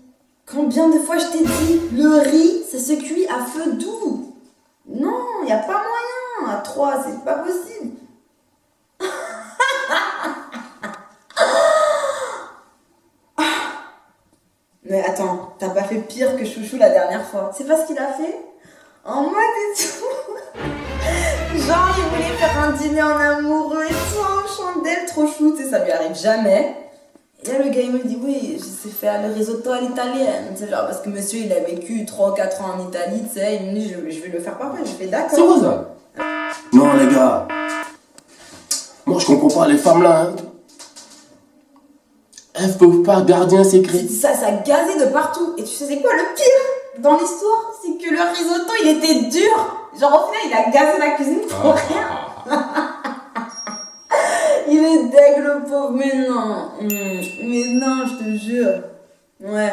combien de fois je t'ai dit, le riz, ça se cuit à feu doux. Non, y a pas moyen. À 3, c'est pas possible. Mais attends, t'as pas fait pire que Chouchou la dernière fois. C'est pas ce qu'il a fait? En mode et tout. Genre, il voulait faire un dîner en amoureux et tout, en chandelle, trop chou, tu sais, ça lui arrive jamais. Et là, le gars, il me dit, oui, je sais faire le risotto à l'italienne. Tu sais, genre, parce que monsieur, il a vécu 3 ou 4 ans en Italie, tu sais, il me dit, je vais le faire parfait. Je fais d'accord. C'est quoi ça? Non, les gars. Moi, je comprends pas les femmes là. Hein. Elles peuvent pas garder un secret. Ça gazait de partout. Et tu sais, c'est quoi le pire dans l'histoire? C'est que le risotto, il était dur. Genre, au final, il a gazé la cuisine pour rien. Il est deg, le pauvre. Mais non. Mais non, je te jure. Ouais.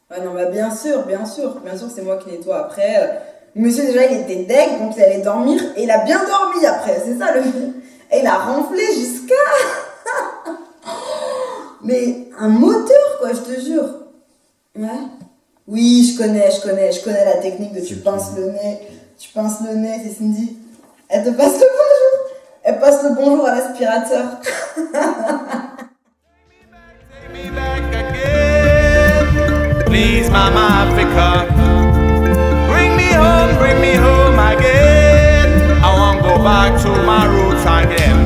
Ouais, non, bah bien sûr, c'est moi qui nettoie après. Monsieur, déjà, il était deg, donc il allait dormir. Et il a bien dormi après, c'est ça le... Et il a renflé jusqu'à... Mais un moteur, quoi, je te jure. Ouais. Oui, je connais la technique de tu pinces le nez, c'est Cindy. Elle te passe le bonjour. Elle passe le bonjour à l'aspirateur. Take me back again. Please, Mama Africa. Bring me home again. I want to go back to my roots again.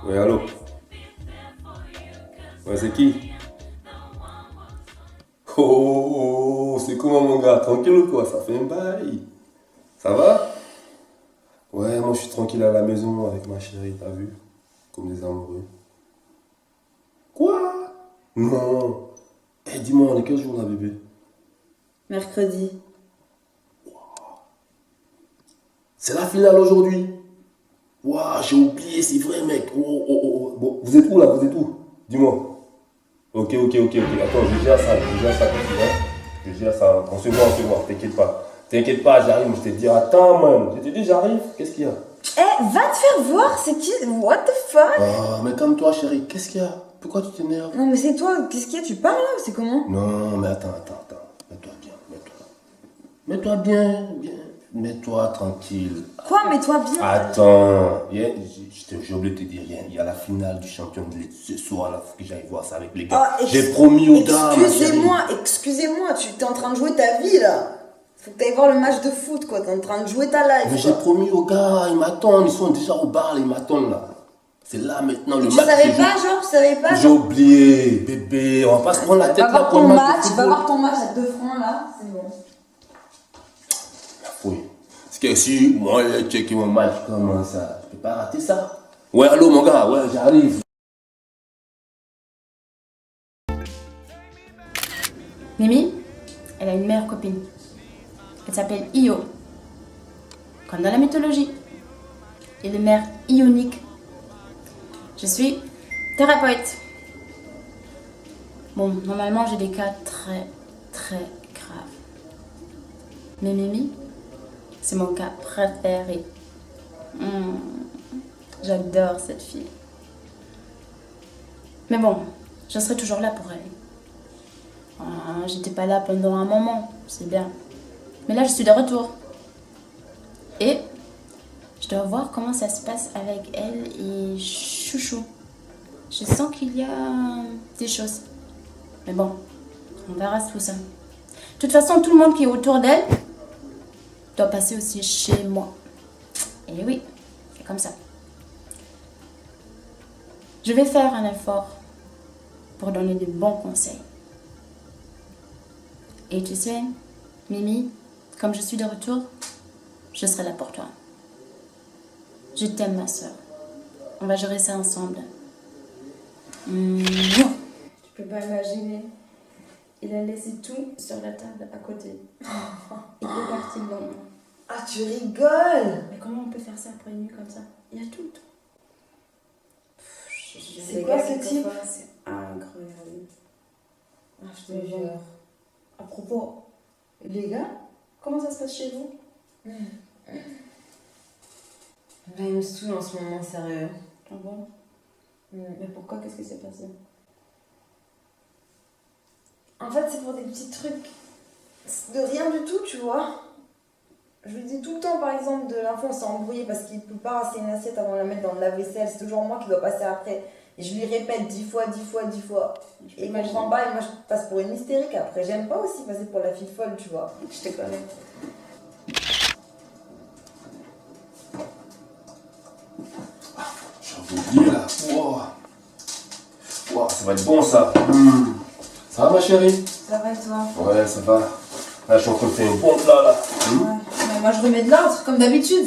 Ouais, allô? Ouais, c'est qui? Oh, c'est comment mon gars? Tranquille ou quoi? Ça fait un bail. Ça va? Ouais, moi je suis tranquille à la maison avec ma chérie, t'as vu? Comme des amoureux. Quoi? Non. Eh, dis-moi, on est quel jour là, bébé? Mercredi. C'est la finale aujourd'hui. Waouh, j'ai oublié, c'est vrai, mec. Oh. Bon, vous êtes où là? Vous êtes où? Dis-moi. Ok. Attends, je gère ça, je gère ça. On se voit, t'inquiète pas, j'arrive. Je te dis, attends, man. Je te dis, j'arrive. Qu'est-ce qu'il y a? Eh, va te faire voir, c'est qui? What the fuck? Oh, mais calme-toi, chérie. Qu'est-ce qu'il y a? Pourquoi tu t'énerves? Non, mais c'est toi, qu'est-ce qu'il y a? Tu parles là? C'est comment? Non, mais attends. Mets-toi bien. Mets-toi tranquille. Quoi, mets-toi bien? Attends, j'ai oublié de te dire rien. Il y a la finale du champion de l'État ce soir, là, faut que j'aille voir ça avec les gars. Oh, j'ai promis aux gars. Excusez-moi, tu t'es en train de jouer ta vie là. Faut que t'ailles voir le match de foot quoi, t'es en train de jouer ta life. Mais quoi. j'ai promis aux gars, ils m'attendent, ils sont déjà au bar, ils m'attendent là. C'est là maintenant le tu match. Tu savais pas J'ai oublié, bébé, on va pas se prendre la tête là pour le match. Va voir ton match à 2 francs là, c'est bon. Oui. Ce Que si moi j'ai checké mon match, comment ça? Tu peux pas rater ça? Ouais, allô mon gars, ouais, j'arrive. Mimi, elle a une meilleure copine. Elle s'appelle Io, comme dans la mythologie. Et le maire ionique. Je suis thérapeute. Bon, normalement j'ai des cas très graves. Mais Mimi, c'est mon cas préféré. J'adore cette fille. Mais bon, je serai toujours là pour elle. J'étais pas là pendant un moment, c'est bien. Mais là, je suis de retour. Et je dois voir comment ça se passe avec elle et Chouchou. Je sens qu'il y a des choses. Mais bon, on verra tout ça. De toute façon, tout le monde qui est autour d'elle doit passer aussi chez moi. Et oui, c'est comme ça. Je vais faire un effort pour donner de bons conseils. Et tu sais, Mimi, comme je suis de retour, je serai là pour toi. Je t'aime, ma soeur. On va gérer ça ensemble. Tu peux pas imaginer. Il a laissé tout sur la table à côté. Il est parti le lendemain. Ah, tu rigoles! Mais comment on peut faire ça après une nuit comme ça? Il y a tout. C'est quoi ce type? C'est incroyable. Ah, je te jure. À propos, les gars, comment ça se passe chez vous? Là, il me saoule en ce moment, sérieux. Ah bon? Mais pourquoi? Qu'est-ce qui s'est passé? En fait, c'est pour des petits trucs de rien du tout, tu vois. Je lui dis tout le temps, par exemple, de l'info, on s'est embrouillé parce qu'il peut pas rasser une assiette avant de la mettre dans le lave-vaisselle. C'est toujours moi qui dois passer après. Et je lui répète 10 fois. Et il comprend pas, et moi je passe pour une hystérique après. J'aime pas aussi passer pour la fille folle, tu vois. Je te connais. J'en veux dire là. Wow, ça va être bon ça. Ça va ma chérie? Ça va et toi? Ouais, ça va. Là, je suis en train de faire un bon plat là. Ouais. Mais moi je remets de l'ordre, comme d'habitude.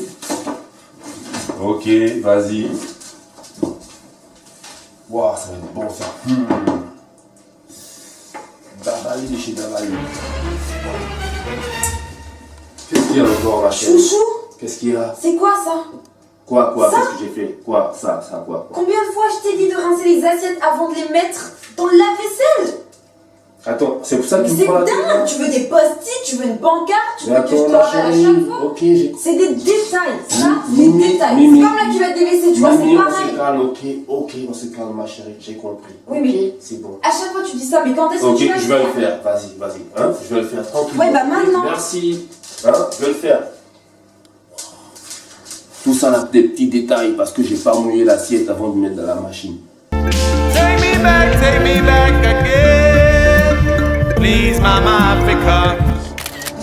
Ok, vas-y. Wow, ça va être bon ça. Dabali de chez Dabali. Qu'est-ce qu'il y a encore ma chérie? Chouchou? Qu'est-ce qu'il y a? C'est quoi ça? Quoi? Ça? Qu'est-ce que j'ai fait? Quoi? Ça, quoi? Combien de fois je t'ai dit de rincer les assiettes avant de les mettre dans le lave-vaisselle? Attends, c'est pour ça que Mais tu me c'est prends la tête, là? dingue! Tu veux des post-it, tu veux une pancarte, tu Mais veux que je attends te ma rappelle à chérie. chaque fois? Ok, j'ai compris. C'est des détails, ça, Mimi, des détails. Mimi. C'est comme la cuvette des WC, tu vois, c'est Mimi, on se pareil. calme, ok, on se calme ma chérie, j'ai compris. Oui, ok, mais- c'est bon. À chaque fois tu dis ça, mais quand est-ce Ok, que tu vas je vais le faire, vas-y, hein, je vais le faire tranquillement. Ouais, bah maintenant. Merci, hein, je vais le faire. Tout ça là, des petits détails parce que j'ai pas mouillé l'assiette avant de mettre dans la machine. Take me back again. Please, Mama Africa.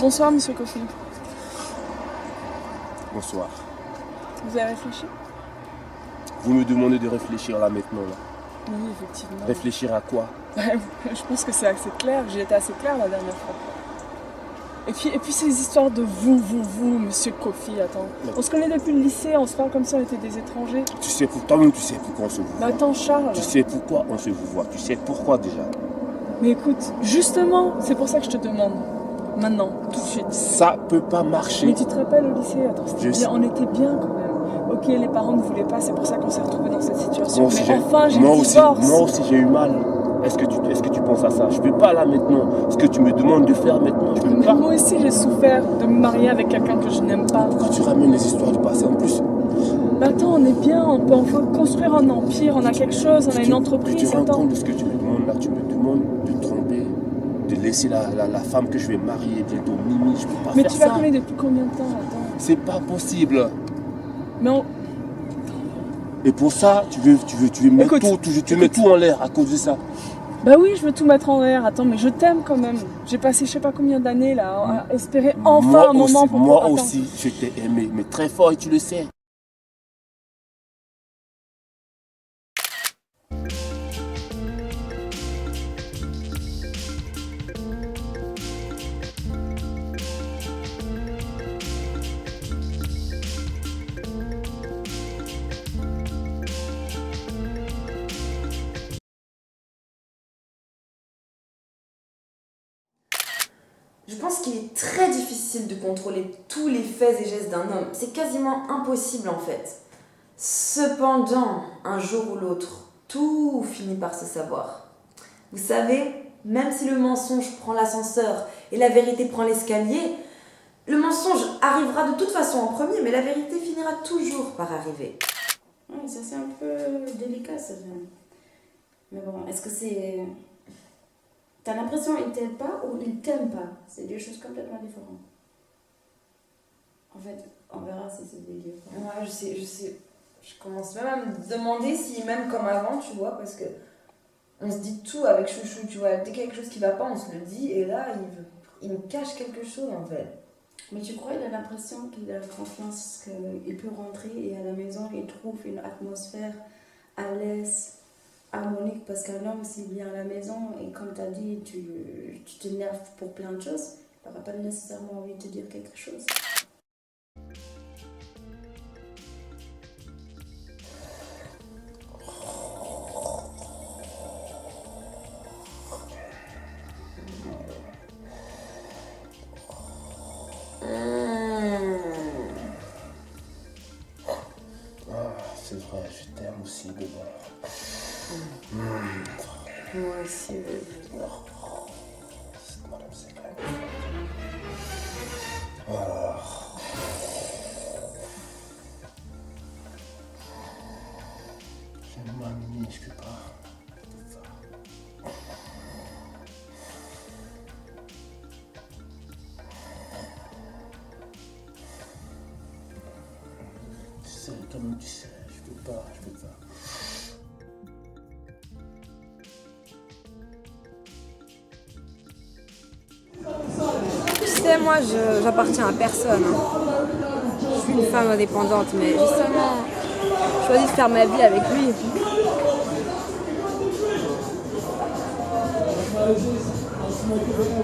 Bonsoir, monsieur Kofi. Bonsoir. Vous avez réfléchi? Vous me demandez de réfléchir là maintenant là. Oui, effectivement. Réfléchir à quoi? Je pense que c'est assez clair. J'ai été assez claire la dernière fois. Et puis ces histoires de vous, monsieur Kofi, attends. On se connaît depuis le lycée, on se parle comme si on était des étrangers. Tu sais pour toi-même, tu sais pourquoi on se vous Mais voit. attends, Charles. Tu sais pourquoi on se vous voit. Tu sais pourquoi déjà. Mais écoute, justement, c'est pour ça que je te demande. Maintenant, tout de suite. Ça peut pas marcher. Mais tu te rappelles au lycée, attends, c'était Je bien, sais. on était bien quand même. Ok, les parents ne voulaient pas, c'est pour ça qu'on s'est retrouvés dans cette situation. Moi aussi, Mais enfin, j'ai le moi divorce. aussi j'ai eu mal. Est-ce que tu penses à ça? Je peux pas là maintenant. Ce que tu me demandes de faire maintenant, je peux Mais pas. moi aussi, j'ai souffert de me marier avec quelqu'un que je n'aime pas. Pourquoi tu ramènes les histoires du passé en plus? Mais attends, on est bien, on peut enfin construire un empire, on a quelque chose, on a une Tu te entreprise, rends attends. compte de ce que tu me demandes là? Tu me demandes de tromper, de laisser la femme que je vais marier bientôt, Mimi. Je peux pas Mais faire tu ça. la connais depuis combien de temps, attends? C'est pas possible. Mais on... Et pour ça, tu veux mettre Écoute, tu mets tout en l'air à cause de ça. Bah oui, je veux tout mettre en l'air, attends, mais je t'aime quand même. J'ai passé je sais pas combien d'années là, à espérer enfin Moi un moment aussi, pour moi attends. aussi, je t'ai aimé, mais très fort et tu le sais. Je pense qu'il est très difficile de contrôler tous les faits et gestes d'un homme. C'est quasiment impossible en fait. Cependant, un jour ou l'autre, tout finit par se savoir. Vous savez, même si le mensonge prend l'ascenseur et la vérité prend l'escalier, le mensonge arrivera de toute façon en premier, mais la vérité finira toujours par arriver. Ouais, ça c'est un peu délicat ça. Mais bon, est-ce que c'est... T'as l'impression qu'il t'aime pas ou il t'aime pas? C'est deux choses complètement différentes. En fait, on verra si c'est des différents. Ouais, je sais. Je commence même à me demander s'il m'aime comme avant, tu vois, parce que on se dit tout avec Chouchou, tu vois. Dès qu'il y a quelque chose qui va pas, on se le dit, et là, il me cache quelque chose en fait. Mais tu crois qu'il a l'impression qu'il a confiance qu'il peut rentrer et à la maison il trouve une atmosphère à l'aise, harmonique, parce qu'un homme s'il vient à la maison et comme tu as dit tu t'énerves pour plein de choses, il n'aura pas nécessairement envie de te dire quelque chose. C'est vrai, je t'aime aussi, bébé. Moi aussi, C'est madame secrète. Alors. J'aime ma mimi, je peux pas. Tu sais, comme tu sais, je peux pas. Tu sais, moi, j'appartiens à personne. Je suis une femme indépendante, mais justement, je choisis de faire ma vie avec lui.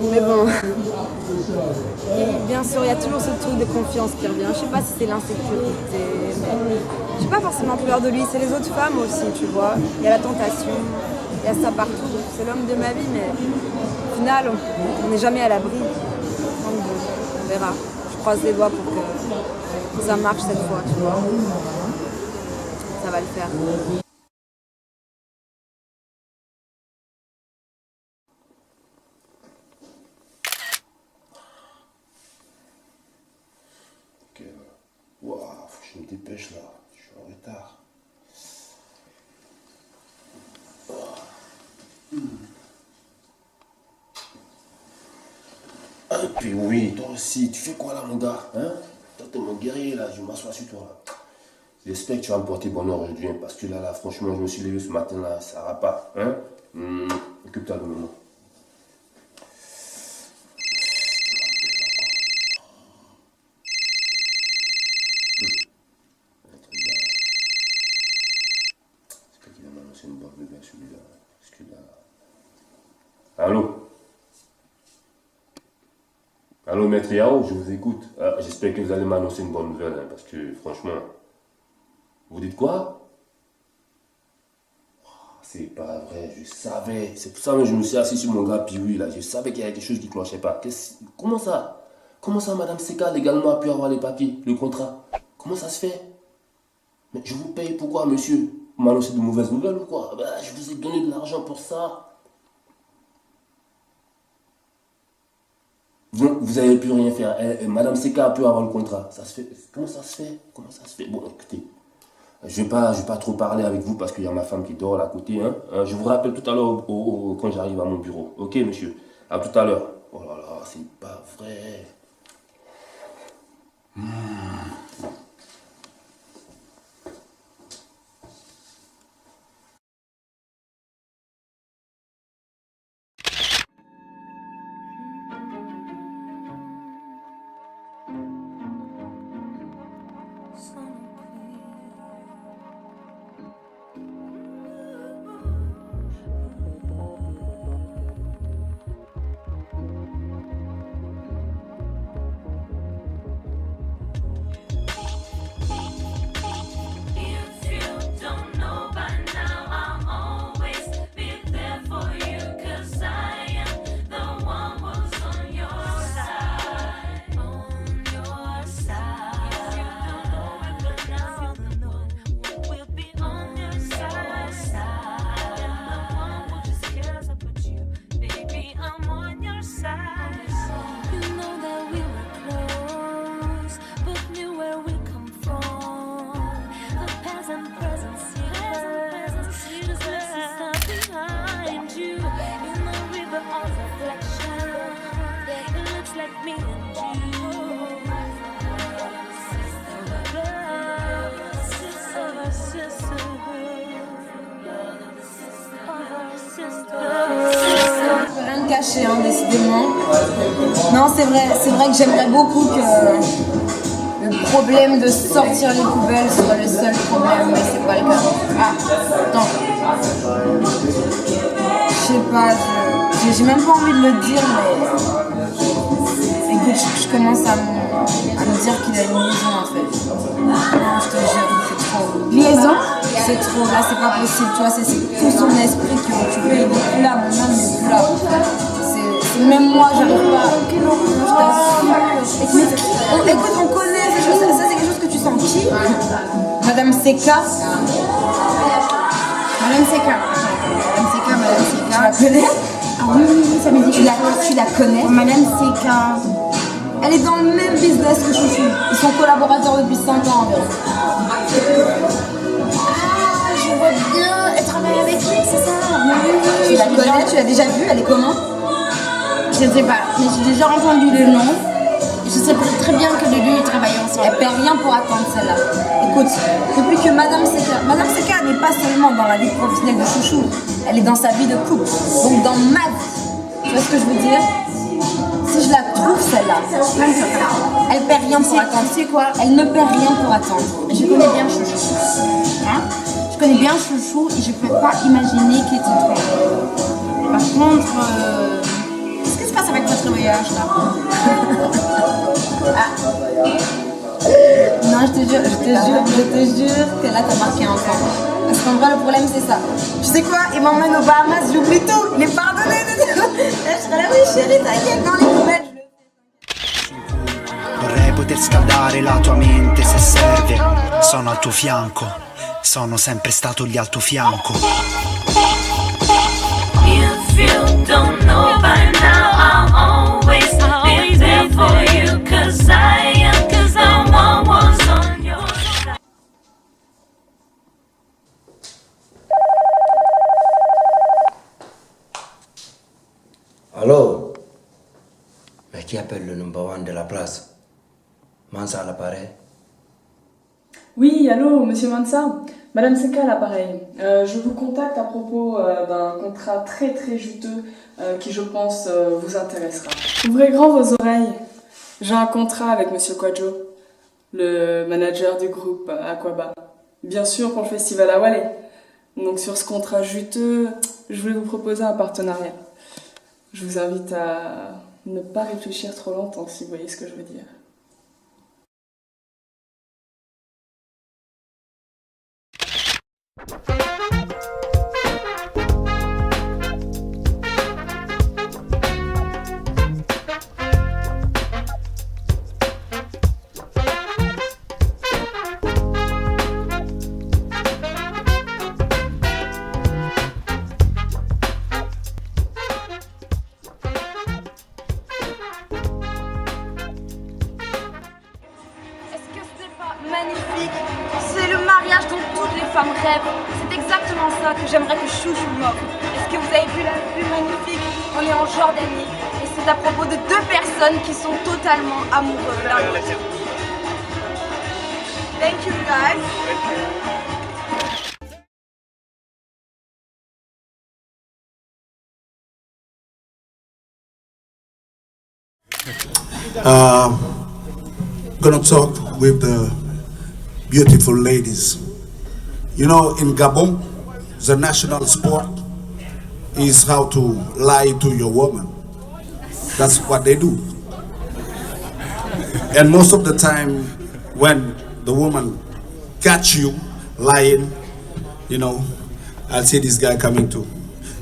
Mais bon, et bien sûr, il y a toujours ce truc de confiance qui revient. Je sais pas si c'est l'insécurité, mais j'ai pas forcément peur de lui. C'est les autres femmes aussi, tu vois. Il y a la tentation, il y a ça partout. C'est l'homme de ma vie, mais au final, on n'est jamais à l'abri. Donc bon, on verra. Je croise les doigts pour que ça marche cette fois, tu vois. Ça va le faire. Ok, waouh, faut que je me dépêche là, je suis en retard. Et puis oui, toi aussi, tu fais quoi là mon gars, hein? Toi t'es mon guerrier là, je m'assois sur toi là. J'espère que tu vas me porter bonheur aujourd'hui, hein, parce que là, franchement, je me suis levé ce matin là, ça va pas, hein? Occupe-toi de maman. J'espère qu'il va m'annoncer une bonne nouvelle celui-là. Parce que là... Allô? Allô, maître Yao, je vous écoute. J'espère que vous allez m'annoncer une bonne nouvelle, hein, parce que franchement... Vous dites quoi? C'est pas vrai, je savais. C'est pour ça que je me suis assis sur mon gars Piwi là. Je savais qu'il y avait quelque chose qui ne clochait pas. Comment ça? Comment ça, Madame Seka légalement a pu avoir les papiers, le contrat? Comment ça se fait? Mais je vous paye pourquoi, monsieur? Vous m'annoncez de mauvaises nouvelles ou quoi? Je vous ai donné de l'argent pour ça. Vous avez pu rien faire. Madame Seka a pu avoir le contrat. Ça se fait. Comment ça se fait? Comment ça se fait? Bon, écoutez. Je vais pas trop parler avec vous parce qu'il y a ma femme qui dort là à côté. Hein. Je vous rappelle tout à l'heure quand j'arrive à mon bureau. Ok, monsieur? À tout à l'heure. Oh là là, c'est pas vrai. I'm on your side. You know that we were close, both knew where we come from. The past and present secrets, just listen stuff behind you. In the river of reflection, it looks like me and you. Rien de caché, hein, décidément. Non, c'est vrai que j'aimerais beaucoup que le problème de sortir les poubelles soit le seul problème, mais c'est pas le cas. Ah, attends. Je sais pas, j'ai même pas envie de le dire, mais écoute, je commence à me dire qu'il a une liaison en fait. Non, je te jure, c'est trop. Liaison? C'est trop, là c'est pas possible, tu vois, c'est tout son esprit qui est occupé, il est plus là, mon âme n'est plus là. C'est même moi, j'arrive pas. Je t'assure. Écoute, on connaît ces choses, ça c'est quelque chose que tu sens qui? Madame Seka. Madame Seka. Tu la connais? Ah oui, ça me dit Tu la connais? Madame Seka. Elle est dans le même business que Chouchou. Ils sont collaborateurs depuis 5 ans environ. Je vois bien, elle travaille avec lui, c'est ça? Tu la connais? Tu l'as déjà vue? Elle est comment? Je ne sais pas, mais j'ai déjà entendu le nom. Je sais très bien que les deux ils travaillent ensemble. Elle perd rien pour attendre celle-là. Écoute, depuis que Madame Seka n'est pas seulement dans la vie professionnelle de Chouchou, elle est dans sa vie de couple, donc dans ma vie. Tu vois ce que je veux dire? Si je la trouve celle-là, elle perd rien pour attendre. Tu sais quoi? Elle ne perd rien pour attendre. Je connais bien Chouchou. Hein? Je connais bien Chouchou et je peux pas imaginer qu'il te trompe. Par contre, qu'est-ce qui se passe avec votre voyage là? Non, je te jure que là t'as marqué un point. Parce qu'en vrai le problème c'est ça. Tu sais quoi? Il m'emmène aux Bahamas, j'oublie tout. Il est pardonné. Je serai là, oui chérie, t'inquiète, dans les poubelles. Vorrei poter scaldare la tua mente se serve. Sono al tuo fianco, sono sempre stato lì al tuo fianco. If you don't know by now, I'll always be there for you, 'cause I am the one was on your side. Allô? Mais qui appelle le number one de la place? Mansa à l'appareil? Oui, allô, monsieur Mansa. Madame Seka à l'appareil. Je vous contacte à propos d'un contrat très très juteux qui, je pense, vous intéressera. Ouvrez grand vos oreilles. J'ai un contrat avec monsieur Kwadjo, le manager du groupe Aquaba. Bien sûr pour le festival à Wallet. Donc sur ce contrat juteux, je voulais vous proposer un partenariat. Je vous invite à ne pas réfléchir trop longtemps, si vous voyez ce que je veux dire. Magnifique, c'est le mariage dont toutes les femmes rêvent. C'est exactement ça que j'aimerais que Chouchou m'offre. Est-ce que vous avez vu la vue magnifique? On est en Jordanie et c'est à propos de 2 personnes qui sont totalement amoureux l'un de l'autre. Thank you guys. Gonna talk with the beautiful ladies. You know, in Gabon, the national sport is how to lie to your woman. That's what they do. And most of the time, when the woman catch you lying, you know, I'll see this guy coming to,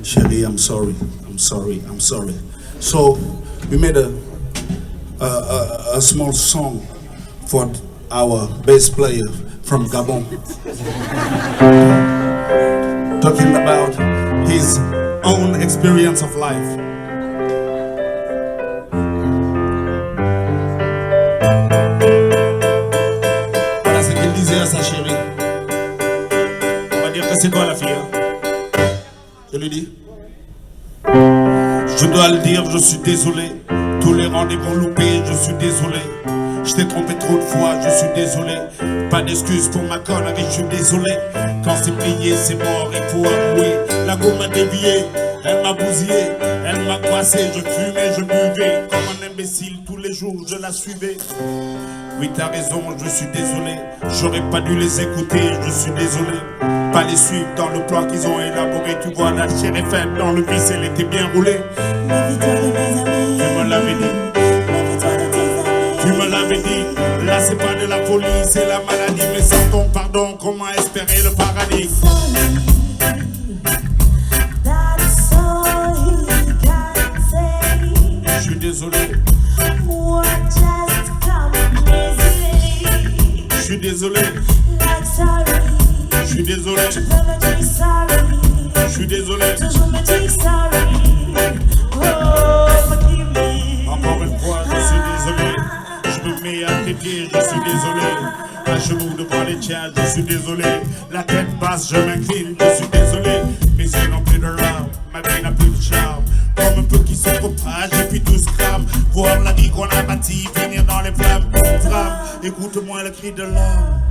Sherry, I'm sorry. So we made a small song for our bass player from Gabon, talking about his own experience of life. c'est toi la fille, hein? Je lui dis. Je dois le dire, je suis désolé. Tous les rendez-vous loupés, je suis désolé. Je t'ai trompé trop de fois, je suis désolé. Pas d'excuse pour ma connerie, je suis désolé. Quand c'est plié, c'est mort, il faut avouer. La go m'a dévié, elle m'a bousillé, elle m'a coincé. Je fumais, je buvais comme un imbécile. Tous les jours, je la suivais. Oui, t'as raison, je suis désolé. J'aurais pas dû les écouter, je suis désolé. Pas les suivre dans le plan qu'ils ont élaboré. Tu vois, la chair est faible, dans le vice, elle était bien roulée. Tu me l'avais dit. Tu me l'avais dit. Là, c'est pas de la folie, c'est la maladie. Mais sans ton pardon, comment espérer le paradis? Je suis désolé. Je suis désolé. Je suis désolé. Je suis désolé. Encore une fois, je suis désolé. Je me mets à tes pieds, je suis désolé. À genoux devant les tiens, je suis désolé. La tête basse, je m'incline, je suis désolé. Mes yeux n'ont plus de larmes, ma vie n'a plus de charme. Comme un peu qui se propage et puis tout se crame. Voir la vie qu'on a bâtie finir dans les flammes. Drame, écoute-moi le cri de l'âme.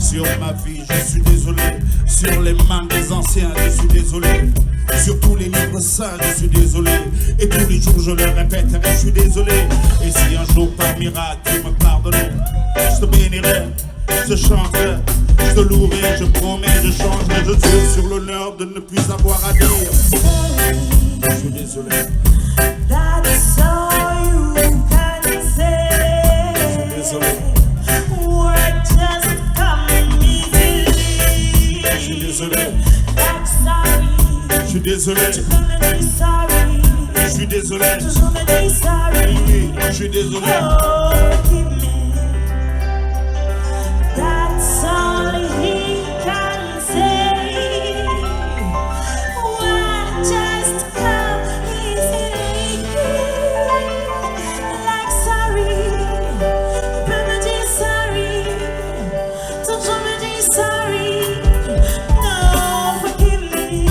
Sur ma vie, je suis désolé. Sur les mains des anciens, je suis désolé. Sur tous les livres saints, je suis désolé. Et tous les jours, je le répéterai, je suis désolé. Et si un jour, par miracle, tu me pardonnais, je te bénirai, je te chanterai, je te louerai, je promets, je changerai, je jure sur l'honneur de ne plus avoir à dire. Je suis désolé. That's all you can say. Je suis désolé. We're just coming easily. Je suis désolé. That's sorry. Je suis désolé. To be sorry. Je suis désolé. To be sorry. Je suis désolé. Oh, forgive me. That's all he can say. We're just coming easily. Like sorry. Peut me dire sorry. Toujours me dire sorry. No, forgive me.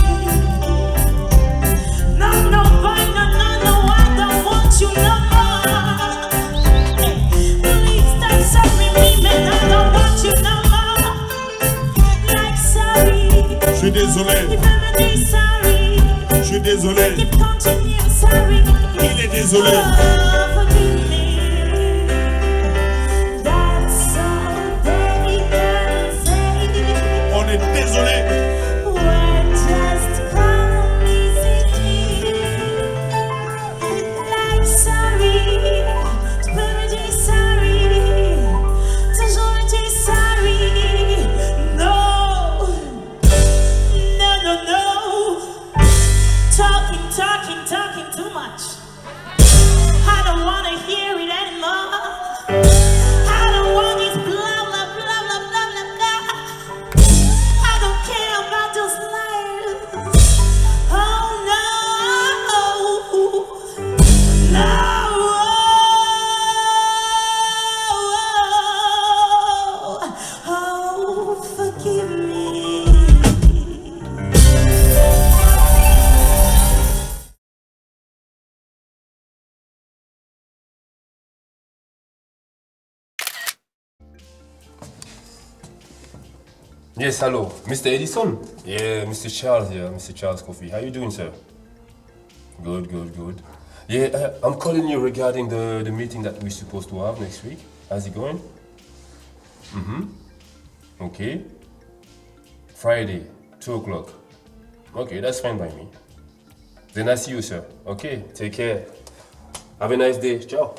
No, no, boy, no, no, no, I don't want you no more. Please stop sorry me, man, I don't want you no more. Like sorry. Je suis désolé. You peut me dire sorry. Je suis désolé. You continue sorry. Il est désolé. Oh, forgive me. That's all they can say. On est désolé. We're just come easily. Like sorry. Tu peux me dire sorry. Toujours me dire sorry. No. No, no, no. Talking, talking, talking too much. I don't want to hear it anymore. I don't want this blah, blah, blah, blah, blah, blah, blah. I don't care about those liars. Oh no. No. Oh, forgive me. Yes, hello. Mr. Edison? Yeah, Mr. Charles here, Mr. Charles Coffee. How you doing, sir? Good, good, good. Yeah, I'm calling you regarding the meeting that we're supposed to have next week. How's it going? Mm-hmm. Okay. Friday, 2 o'clock. Okay, that's fine by me. Then I see you, sir. Okay, take care. Have a nice day. Ciao.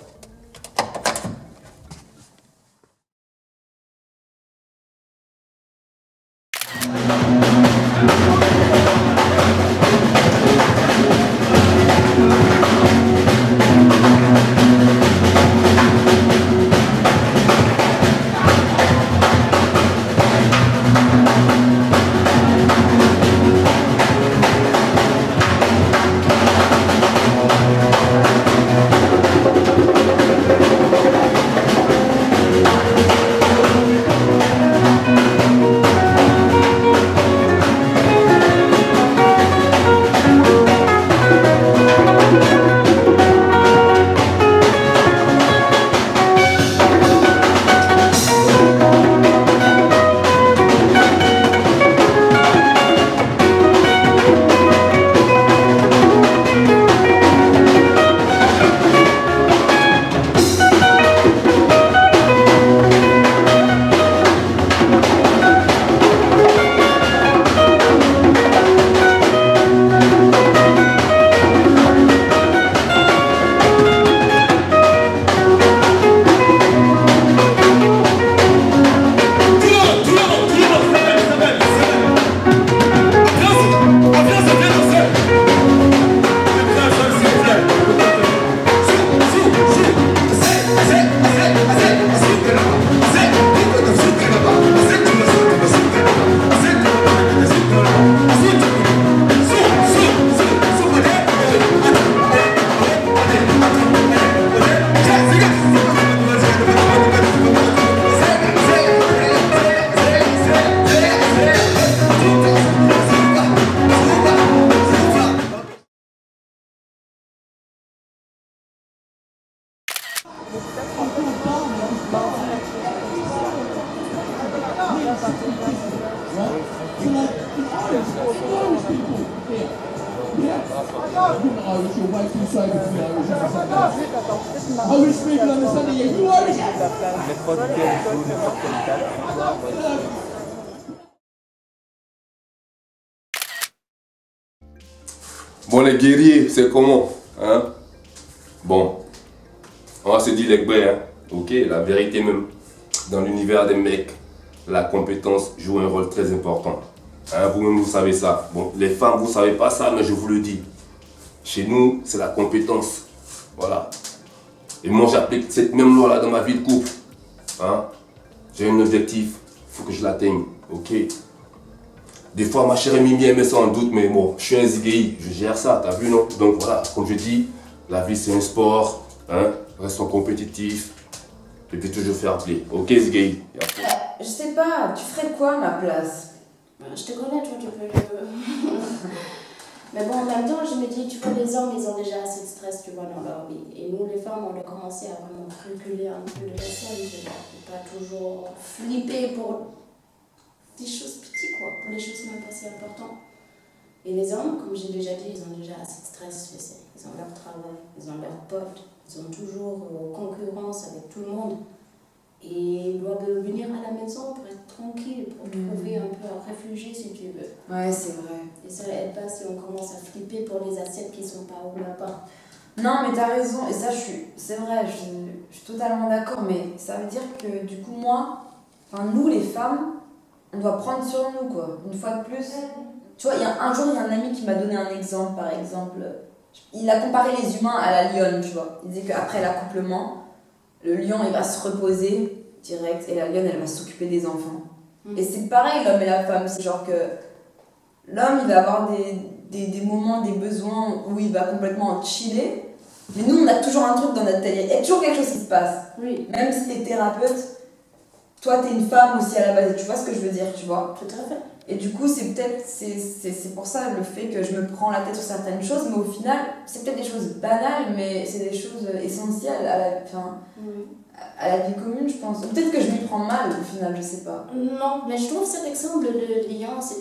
Irish, you're white inside of me, Irish. Irish people understand it, yeah, you Irish. Bon, les guerriers, c'est comment? Hein? Bon, on va se dire les gars, hein? Ok, la vérité même. Dans l'univers des mecs, la compétence joue un rôle très important. Hein, vous-même, vous savez ça. Bon, les femmes, vous savez pas ça, mais je vous le dis. Chez nous, c'est la compétence. Voilà. Et moi, j'applique cette même loi-là dans ma vie de couple. Hein? J'ai un objectif, il faut que je l'atteigne. Ok? Des fois, ma chère Mimi, elle met ça en doute, mais bon, je suis un zigéi, je gère ça, t'as vu, non? Donc voilà, comme je dis, la vie c'est un sport, hein? Restons compétitifs, et puis toujours faire play. Ok, zigéi? Je sais pas, tu ferais quoi à ma place? Je te connais, toi, tu peux... Mais bon, en même temps, je me dis, tu vois, les hommes, ils ont déjà assez de stress, tu vois, dans leur vie. Et nous, les femmes, on a commencé à vraiment reculer un peu de la scène, tu vois. Et pas toujours flipper pour des choses petites, quoi, pour les choses même pas si importantes. Et les hommes, comme j'ai déjà dit, ils ont déjà assez de stress, tu sais. Ils ont leur travail, ils ont leurs potes, ils ont toujours concurrence avec tout le monde. Et ils doivent venir à la maison pour être tranquille, pour trouver un peu un réfugié si tu veux. Ouais, c'est vrai. Et ça aide pas si on commence à flipper pour les assiettes qui sont pas où là-bas. Non, mais t'as raison, et ça, c'est vrai, je suis totalement d'accord, mais ça veut dire que du coup, nous les femmes, on doit prendre sur nous, quoi, une fois de plus. Tu vois, un jour, il y a un ami qui m'a donné un exemple, par exemple. Il a comparé les humains à la lionne, tu vois. Il disait qu'après l'accouplement, le lion, il va se reposer direct, et la lionne, elle va s'occuper des enfants. Et c'est pareil, l'homme et la femme, c'est genre que l'homme, il va avoir des moments, des besoins où il va complètement chiller. Mais nous, on a toujours un truc dans notre tête. Il y a toujours quelque chose qui se passe. Oui. Même si t'es thérapeute, toi, t'es une femme aussi à la base. Tu vois ce que je veux dire, tu vois? Tout à fait. Et du coup, c'est pour ça le fait que je me prends la tête sur certaines choses, mais au final, c'est peut-être des choses banales, mais c'est des choses essentielles à la vie commune, je pense. Ou peut-être que je m'y prends mal, au final, je sais pas. Non, mais je trouve cet exemple de lion, c'est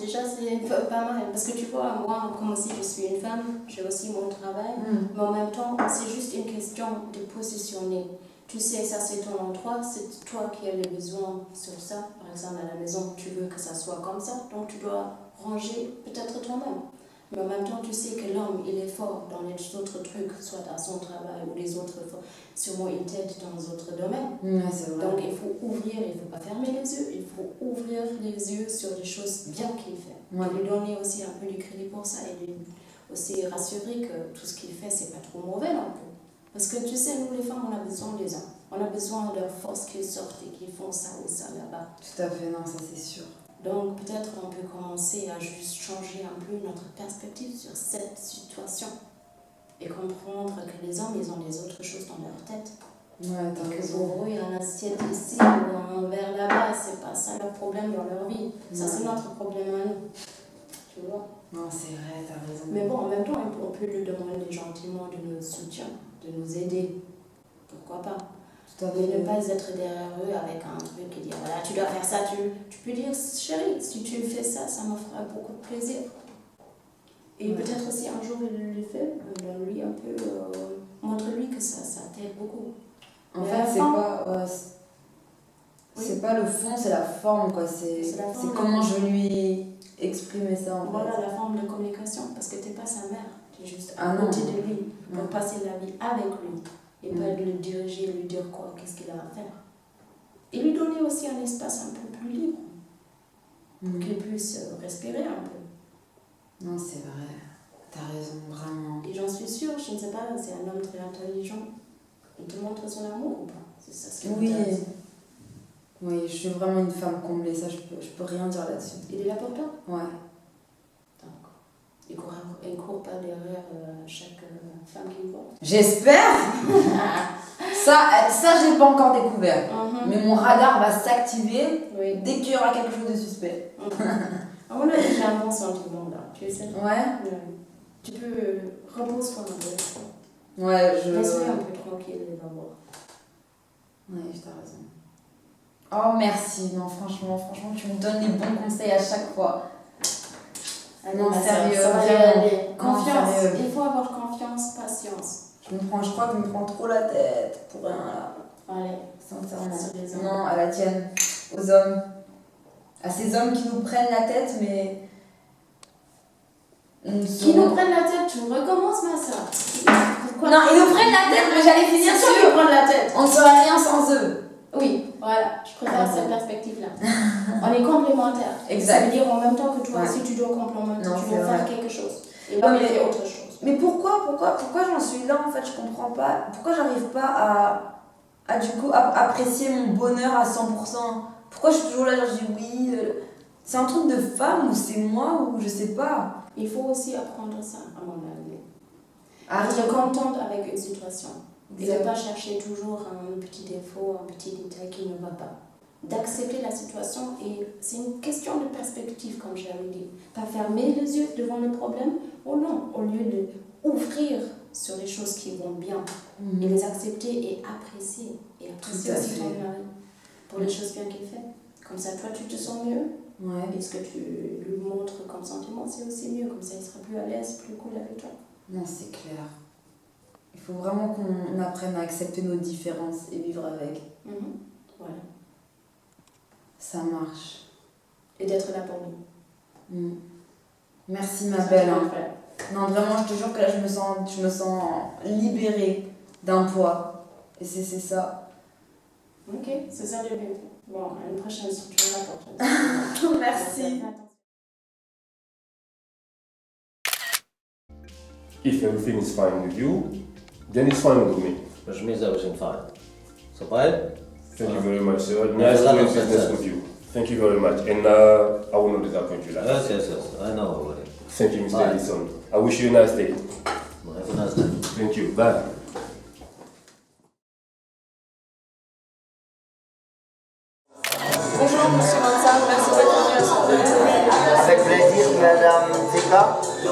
pas mal. Parce que tu vois, moi, comme aussi je suis une femme, j'ai aussi mon travail, mais en même temps, c'est juste une question de positionner. Tu sais, ça c'est ton endroit, c'est toi qui as les besoins sur ça. Par exemple, à la maison, tu veux que ça soit comme ça, donc tu dois ranger peut-être toi-même. Mais en même temps, tu sais que l'homme, il est fort dans les autres trucs, soit à son travail ou les autres, sûrement il t'aide dans les autres domaines. Ouais, c'est vrai. Donc il faut ouvrir, il ne faut pas fermer les yeux, il faut ouvrir les yeux sur les choses bien qu'il fait. Ouais. Et lui donner aussi un peu du crédit pour ça et lui aussi rassurer que tout ce qu'il fait, c'est pas trop mauvais non plus. Parce que tu sais, nous les femmes, on a besoin des hommes. On a besoin de leur force qu'ils sortent et qu'ils font ça ou ça là-bas. Tout à fait, non, ça c'est sûr. Donc peut-être on peut commencer à juste changer un peu notre perspective sur cette situation et comprendre que les hommes, ils ont les autres choses dans leur tête. Ouais, t'as raison. Pour eux, il y a un assiette ici ou un verre là-bas, c'est pas ça leur problème dans leur vie. Ça, c'est notre problème à nous. Tu vois? Non, c'est vrai, t'as raison. Mais bon, en même temps, on peut lui demander gentiment de nous soutenir, de nous aider. Pourquoi pas? Tout à fait. Mais ne pas être derrière eux avec un truc et dire voilà, tu dois faire ça, tu peux dire chérie, si tu fais ça, ça me fera beaucoup de plaisir. Et peut-être aussi un jour il le fait, donne-lui un peu, montre-lui que ça t'aide beaucoup. En fait, c'est pas le fond, c'est la forme, quoi. C'est comment je lui exprimer ça, en fait. Voilà la forme de communication, parce que t'es pas sa mère, tu es juste à non. côté de lui, pour passer la vie avec lui, et pas de le diriger, lui dire quoi, qu'est-ce qu'il a à faire. Et lui donner aussi un espace un peu plus libre, pour qu'il puisse respirer un peu. Non, c'est vrai, t'as raison, vraiment. Et j'en suis sûre, je ne sais pas, c'est un homme très intelligent. Il te montre son amour ou pas? C'est ça ce qui m'intéresse. Oui, je suis vraiment une femme comblée, ça je peux rien dire là-dessus. Il est là pour toi? Ouais. D'accord. Il court pas derrière chaque femme qu'il voit. J'espère. Ça j'ai pas encore découvert. Mais mon radar va s'activer dès qu'il y aura quelque chose de suspect. On a déjà un bon sentiment là, tu sais. Ouais. Tu peux repose-toi un peu. Ouais, laisse-le un peu tranquille et va voir. Ouais, t'as raison. Oh merci, non franchement tu me donnes les bons conseils à chaque fois. Allez, Non, ma sœur, sérieux, ça va vraiment. aller. Non, Confiance. sérieux. Il faut avoir confiance, patience. Je crois que je me prends trop la tête pour rien là. Allez, Sincèrement. sur les hommes. Non, à la tienne. Aux hommes. À ces hommes qui nous prennent la tête, mais. Qui nous prennent la tête, tu recommences, ma soeur. Non, ils nous prennent la tête, mais j'allais finir C'est sur. sûr qu'ils prennent la tête. On ne serait rien sans eux. Oui, voilà, je préfère cette perspective-là. On est complémentaires. Exact. Ça veut dire en même temps que toi Ouais. aussi, tu dois complémenter, Non, tu c'est dois faire vrai. quelque chose. Et Ouais, moi, mais- il fait autre chose. Mais pourquoi j'en suis là en fait, je comprends pas. Pourquoi j'arrive pas à du coup apprécier mon bonheur à 100%. Pourquoi je suis toujours là, genre je dis oui. C'est un truc de femme ou c'est moi ou je sais pas. Il faut aussi apprendre ça, à mon avis. Ah, Être contente avec une situation. Et Exact. ne pas chercher toujours un petit défaut, un petit détail qui ne va pas. D'accepter la situation, et c'est une question de perspective, comme j'avais dit. Pas fermer les yeux devant le problème, ou non, au lieu de ouvrir sur les choses qui vont bien, et les accepter et apprécier. Et apprécier Tout à aussi fait. ton mari pour les choses bien qu'il fait. Comme ça, toi, tu te sens mieux. Ouais. Et ce que tu lui montres comme sentiment, c'est aussi mieux. Comme ça, il sera plus à l'aise, plus cool avec toi. Non, c'est clair. Il faut vraiment qu'on apprenne à accepter nos différences et vivre avec. Voilà. Ça marche. Et d'être là pour nous. Merci ma Ça, belle. tu vas hein. le faire. Non, vraiment, je te jure que là, je me sens libérée d'un poids. Et c'est ça. Ok, c'est ça le but. Bon, à une prochaine structure là pour toi. Merci. If everything is fine with you, then it's fine with me. Which means everything fine. So, fine? Thank you very much, sir. Yeah, Nice a lot doing of business success. with you. Thank you very much. And I will not disappoint you. Yes, yes, yes. I know already. Thank you, Mr. Bye. Edison. I wish you a nice day. Have a nice day. Thank you. Bye. Bonjour, monsieur Mansa, merci d'être venu à ce projet. Avec plaisir, Madame Zeka. Je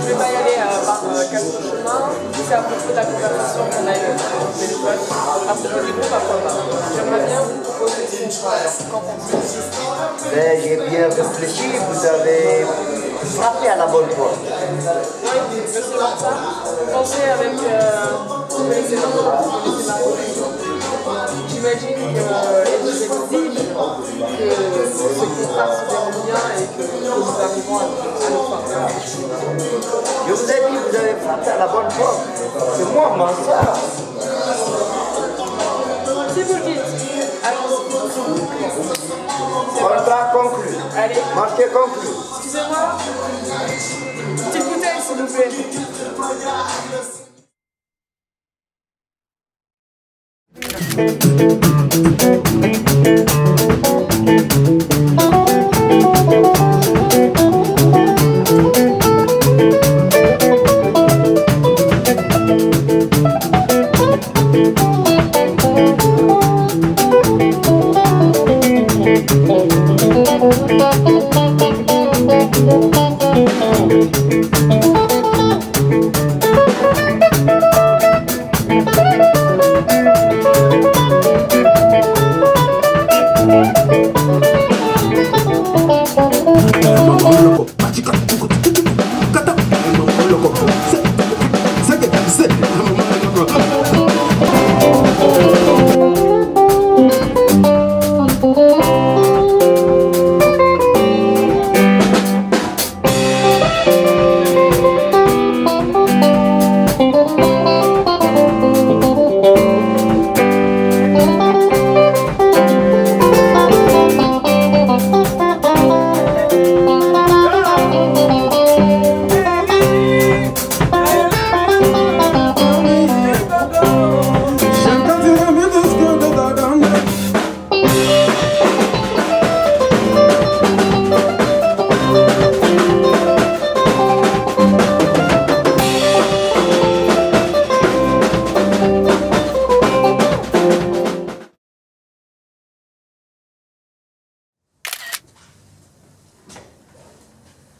vais pas y aller par quatre chemins. C'est à propos de la conversation qu'on a eue au téléphone. À propos du groupe, pourquoi pas. J'aimerais bien vous proposer ce choix. Qu'en pensez-vous? Ben, j'ai bien réfléchi, vous avez frappé à la bonne porte. Oui, monsieur Mansa, pensez avec vous connaissez Marie, vous connaissez Marie. J'imagine qu'elle nous exige que ce contrat se déroule bien et que nous arrivons à nos fins. Je vous ai dit, vous avez frappé à la bonne porte. C'est moi, Mansa. Si vous le dites, allons-y. Contrat conclu. Allez. Marché conclu. Excusez-moi, petite bouteille s'il vous plaît.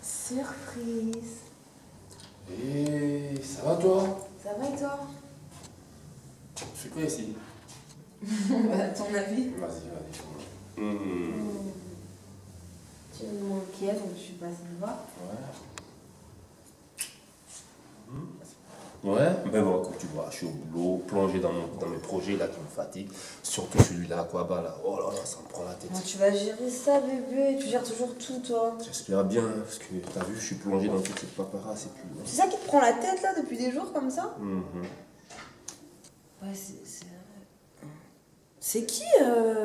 Surprise. Et ça va toi? Ça va et toi? Tu fais quoi ici? À ton avis? Vas-y. Tu J'ai mon maquillage, donc je suis passée de voir. Ouais, mais bon, comme tu vois, je suis au boulot, plongé dans mes projets là qui me fatiguent. Surtout celui-là, Aquaba là. Oh là là, ça me prend la tête. Comment tu vas gérer ça, bébé? Tu gères toujours tout, toi. J'espère bien, parce que t'as vu, je suis plongé dans toute cette paperasse et puis. C'est ça qui te prend la tête, là, depuis des jours, comme ça? Ouais, c'est vrai. C'est qui,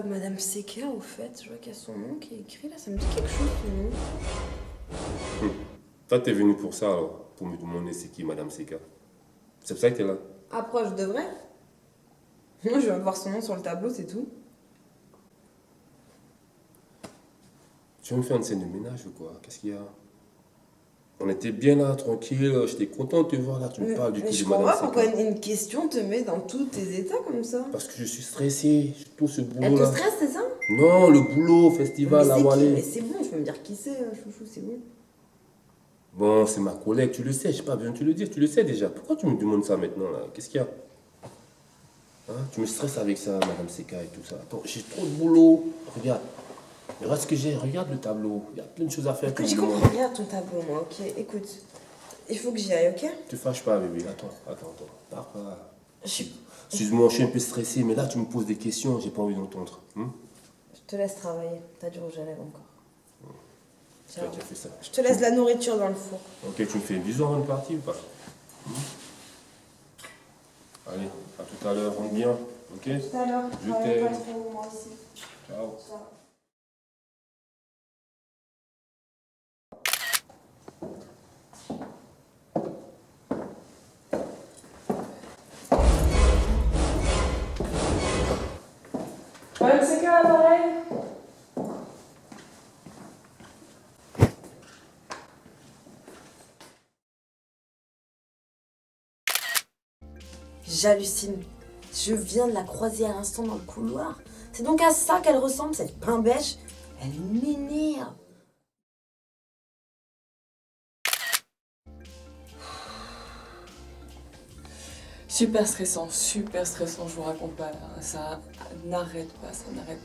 Madame Seka, au fait? Je vois qu'il y a son nom qui est écrit, là. Ça me dit quelque chose, son nom. Toi, t'es venu pour ça alors, pour me demander c'est qui Madame Seka. C'est pour ça que t'es là. Approche de vrai. Moi, je viens de voir son nom sur le tableau, c'est tout. Tu veux me faire une scène de ménage ou quoi? Qu'est-ce qu'il y a? On était bien là, tranquille, j'étais content de te voir là, tu me parles du coup Mais je de comprends Madame pas pourquoi Seka. une question te met dans tous tes états comme ça. Parce que je suis stressé, tout ce boulot Elle te là. stresse, c'est ça? Non, le boulot, festival, Mais à c'est qui? Wallet. Mais c'est bon, tu peux me dire qui c'est, chouchou, c'est bon. Bon, c'est ma collègue, tu le sais, j'ai pas besoin de te le dire, tu le sais déjà. Pourquoi tu me demandes ça maintenant là? Qu'est-ce qu'il y a? Hein? Tu me stresses avec ça, Madame Seka et tout ça. Attends, j'ai trop de boulot. Regarde. Regarde ce que j'ai, regarde le tableau. Il y a plein de choses à faire. J'y comprends rien ton tableau, moi, ok? Écoute, il faut que j'y aille, ok? Tu fâches pas, bébé. Attends. Pars pas. Excuse-moi, je suis un peu stressé, mais là, tu me poses des questions, j'ai pas envie d'entendre. Je te laisse travailler, t'as du rouge à lèvres encore. C'est toi qui as fait ça. Je te laisse de la nourriture dans le four. Ok, tu me fais un bisou avant de partir ou pas? Allez, à tout à l'heure, rentre bien. Ok? Tout à l'heure, Je travaille pas t'aime. trop, moi aussi. Ciao. Madame Seka, à l'oreille. J'hallucine. Je viens de la croiser à l'instant dans le couloir. C'est donc à ça qu'elle ressemble, cette pain-bêche. Elle m'énerve. Super stressant, je vous raconte pas. Ça n'arrête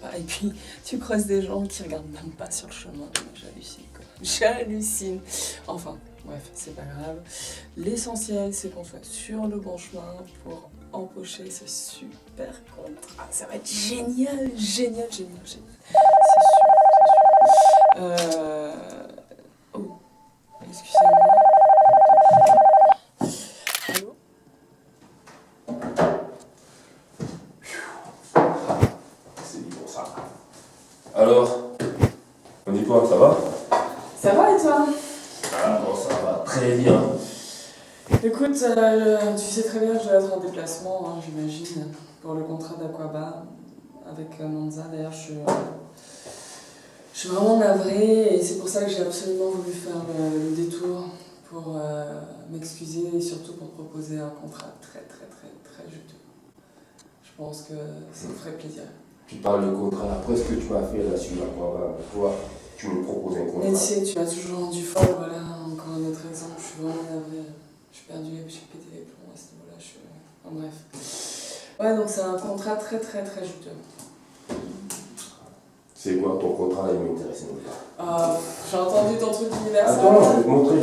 pas. Et puis, tu croises des gens qui regardent même pas sur le chemin. J'hallucine, quoi. J'hallucine. Enfin, bref, c'est pas grave. L'essentiel, c'est qu'on soit sur le bon chemin pour empocher ce super contrat. Ça va être génial. C'est sûr. Oh, excusez-moi. Allô? C'est bon ça. Alors, on dit quoi, ça va? Ça va et toi? Ah bon, ça va très bien. Écoute, tu sais très bien que je dois être en déplacement, hein, j'imagine, pour le contrat d'Aquaba avec Monza. D'ailleurs, je suis vraiment navrée et c'est pour ça que j'ai absolument voulu faire le détour pour m'excuser et surtout pour proposer un contrat très juteux. Je pense que ça me ferait plaisir. Tu parles de contrat, après ce que tu m'as fait là sur la croix, toi, tu me proposes un contrat. Mais tu sais, tu m'as toujours rendu folle, voilà, encore un autre exemple, je suis vraiment navrée. J'ai pété les plombs à ce niveau-là, enfin, bref. Ouais, donc c'est un contrat très juteux. C'est quoi ton contrat là, il m'intéresse pas. J'ai entendu ton truc d'anniversaire. Attends, je vais te montrer.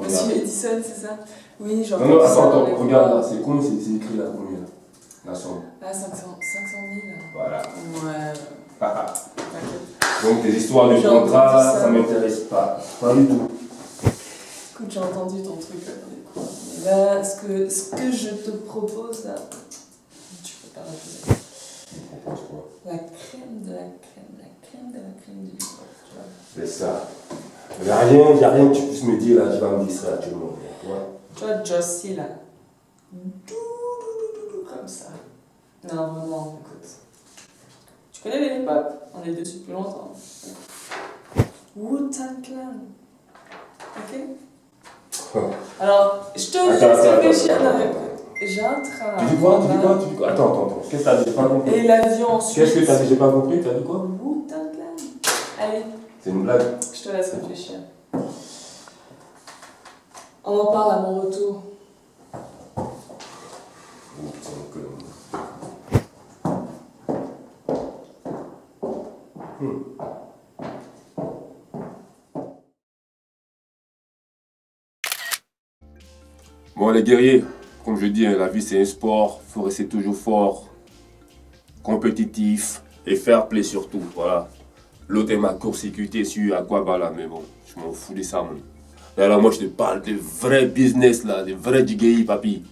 Monsieur Edison, c'est ça? Oui, j'ai Non, entendu ça. attends, regarde là, c'est combien, c'est écrit là combien? La somme. Ah, 500 000. Voilà. Ouais. T'inquiète. Donc tes histoires de J'ai contrat, entendu ça. ça m'intéresse pas. Pas du tout. Écoute, j'ai entendu ton truc. Mais là, ce que je te propose, là, tu peux pas refuser. Tu me proposes quoi? La crème de la crème du livre, tu vois. C'est ça. Il n'y a rien que tu puisses me dire là, tu vas me distraire actuellement. Tu vois, Josie, là. Comme ça. Non, vraiment, écoute. Tu connais les hip-hop? On est dessus depuis longtemps. Wu-Tang Clan. Ok? Alors, je te laisse réfléchir. J'ai un train. Tu dis quoi? Attends. Qu'est-ce que t'as dit? J'ai pas compris. Et l'avion ensuite. Qu'est-ce que t'as dit? J'ai pas compris. T'as dit quoi? Wu-Tang Clan. Allez. C'est une blague. Je te laisse réfléchir. On en parle à mon retour. Bon, les guerriers, comme je dis, hein, la vie c'est un sport, faut rester toujours fort, compétitif et fair play surtout, voilà. L'autre m'a court-circuité sur Aquaba là, mais bon, je m'en fous de ça, man. Et là, moi je te parle des vrais business là, des vrais DJI, papi.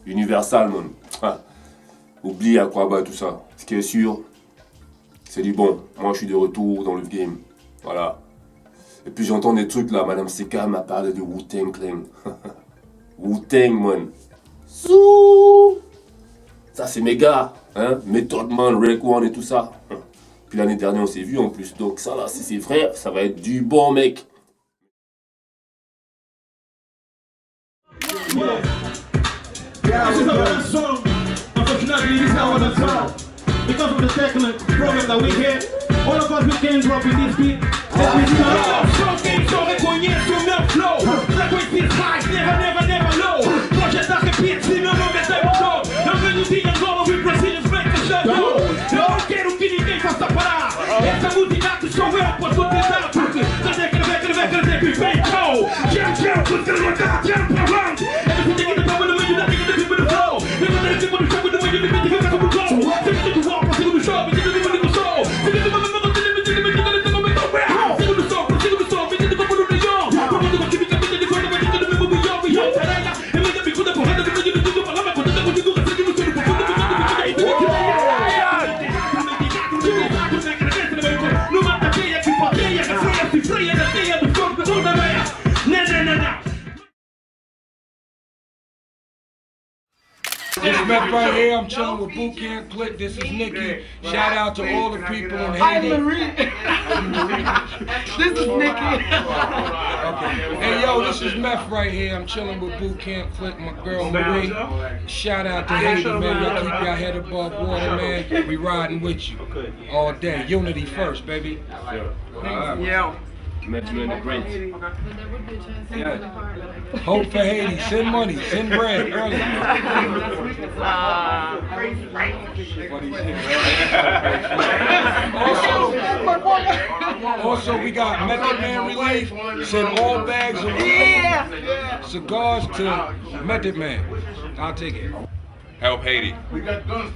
Universal, man. Ah. Oublie Aquaba et tout ça. Ce qui est sûr, c'est du bon. Moi je suis de retour dans le game, voilà. Et puis j'entends des trucs là, Madame Seka m'a parlé de Wu-Tang Clan. Wu-Tang, man. Souh. Ça c'est mes gars, hein. Method Man, Rake One et tout ça. Puis l'année dernière on s'est vu en plus, donc ça là, si c'est vrai, ça va être du bon, mec. Because of the second program that we get, all of us we can drop in this beat. Só reconheço o meu flow. Frequências high, never low. Projetar repeat, se meu nome é Diamond Dog. Eu venho de Angola, we Brazilians make the show. Eu não quero que ninguém faça parar. Essa música que sou eu, posso tentar. Porque cadê que vem, Jam, put the look out, jam for round. Everything in the power, the way you like it, the people in the flow. Never let it go, the trouble, the way you live it, you got to go. Take it to walk, proceed with the show, begin to live in the soul. Begin to live in the This Meth right here, I'm chilling with Boot Camp Click. This is Nikki. Shout out to all the people in Haiti. This is Nikki. Okay. Hey yo, this is Meth right here. I'm chilling with Boot Camp Click, my girl Marie. Shout out to Haiti, man. Y'all keep your head above water, man. We riding with you all day. Unity first, baby. Yeah. Met you in the great. Yeah. Hope for Haiti. Send money. Send bread early. Also, we got Method Man Relief. Send all bags of cigars to Method Man. I'll take it. Help Haiti. We got guns.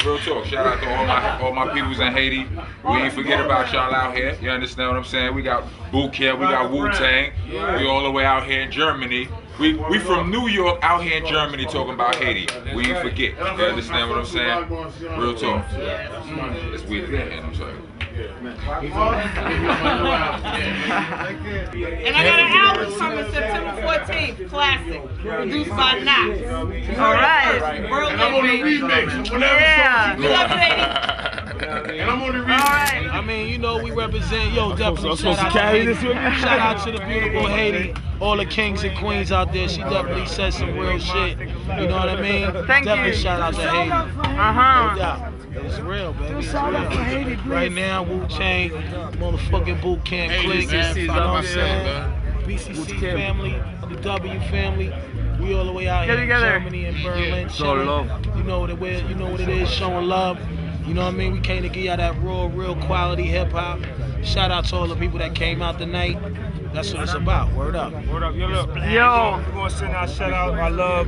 Real talk. Shout out to all my peoples in Haiti. We ain't forget about y'all out here. You understand what I'm saying? We got Boot Camp, we got Wu-Tang. We all the way out here in Germany. We from New York out here in Germany talking about Haiti. We ain't forget. You understand what I'm saying? Real talk. It's weird, man. I'm sorry. And I got an album coming September 14th, classic, produced by Knox. All right. And I'm on the remix. Yeah. We love you, lady. And I'm on the remix. All right. I mean, you know, we represent, definitely shout out to Haiti. Shout out to the beautiful Haiti. All the kings and queens out there. She definitely said some real shit. You know what I mean? Definitely shout out to Haiti. No doubt. It's real, baby. It's real. Right now, Wu-Tang, motherfucking Boot Camp Click. You know what I'm saying? BCC family, the W family. We all the way out here in Germany and Berlin. You know what it is, showing love. You know what I mean? We came to give y'all that raw, real quality hip hop. Shout out to all the people that came out tonight. That's what it's about. Word up. Word up. Yo, look. We're going to send our shout out, our love,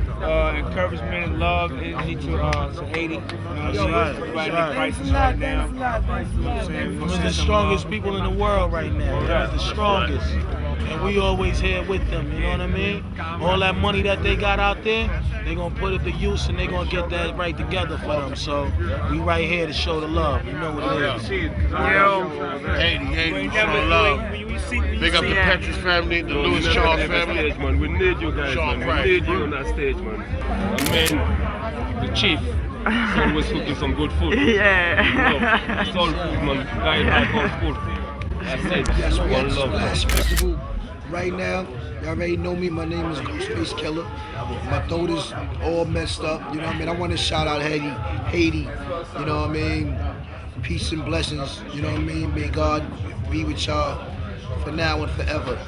encouragement, love, energy to Haiti. You know what I'm saying? Everybody in the crisis right now. You know what I'm saying? We're the strongest people in the world right now. We're the strongest. And we always here with them, you know what I mean? All that money that they got out there, they're going to put it to use and they're going to get that right together for them. So we right here to show the love. You know what it is. Haiti, show love. Big up the Petrus family, the Lewis Charles family. Man. We need you guys, man. We need you on that stage, man. I mean, the chief is always cooking some good food. Yeah. Soul food, man. Guy hard food. That's it. Yes, we One at the love. Splash Festival right now. Y'all already know me. My name is Ghostface Killer. My throat is all messed up. You know what I mean? I want to shout out Haiti. You know what I mean? Peace and blessings. You know what I mean? May God be with y'all for now and forever.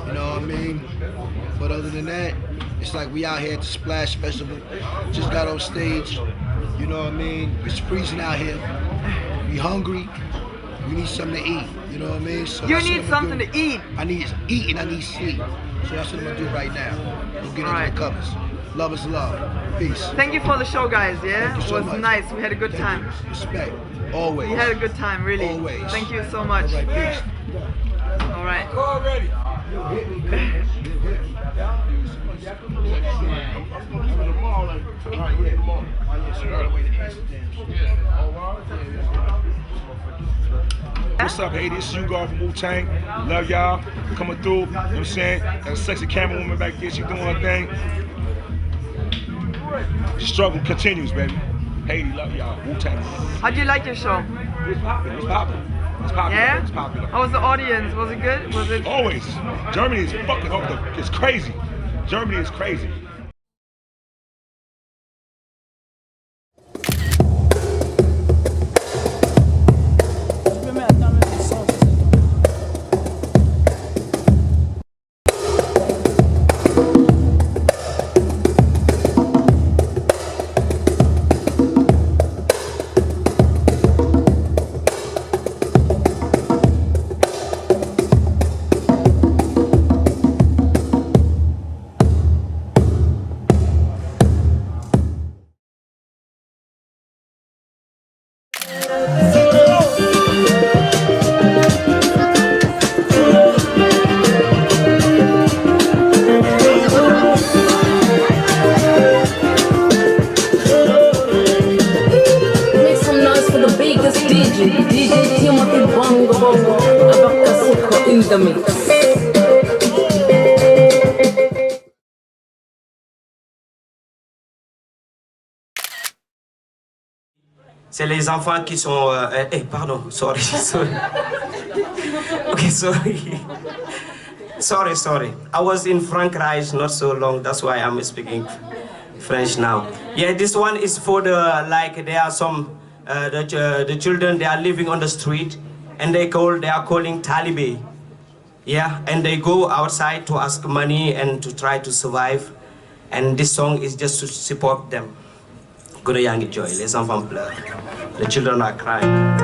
You know what I mean? But other than that, it's like we out here at the Splash Festival. Just got on stage. You know what I mean? It's freezing out here. We hungry. We need something to eat. You know what I mean? So You need something to eat. I need eat and I need sleep. So that's what I'm gonna do right now. We'll get into the covers. Love is love. Peace. Thank you for the show, guys. Yeah, Thank you so it was much. nice. We had a good time. Respect. Always. We had a good time, really. Always. Thank you so much. All right, peace. All right. Already. What's up, Haiti? This is you, God from Wu-Tang. Love y'all. Coming through. You know what I'm saying? Got a sexy camera woman back there. She doing her thing. Struggle continues, baby. Haiti, love y'all. Wu-Tang. How do you like your show? It's popular. It's popular. It's popular. Yeah? It's popular. How was the audience? Was it good? Was it? Always. Germany is fucking off the. It's crazy. Germany is crazy. Make some noise for the biggest DJ, DJ Timothy Bongo Bongo, Abakasuko in the mix. C'est les enfants qui sont... pardon, sorry, sorry. Okay, sorry. Sorry. I was in Frankreich not so long, that's why I'm speaking French now. Yeah, this one is for the, like, there are some, the children, they are living on the street, and they are calling Taliban. Yeah, and they go outside to ask money and to try to survive. And this song is just to support them. Gonna Yangi Joy, les enfants pleurent. The children are crying.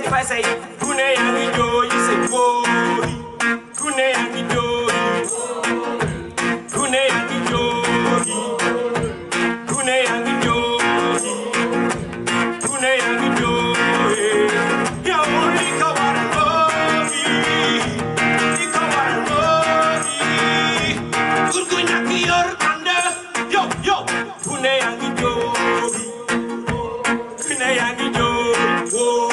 If I say, Kune Yangido, you say, whoa, Kune Yangido, Kune Yangido, Kune Yangido, Kune Yangido, yo, Lika Waragogi, Lika Waragogi, Gurgunyaki Yorkanda, yo, Kune Yangido, Kune Yangido, whoa.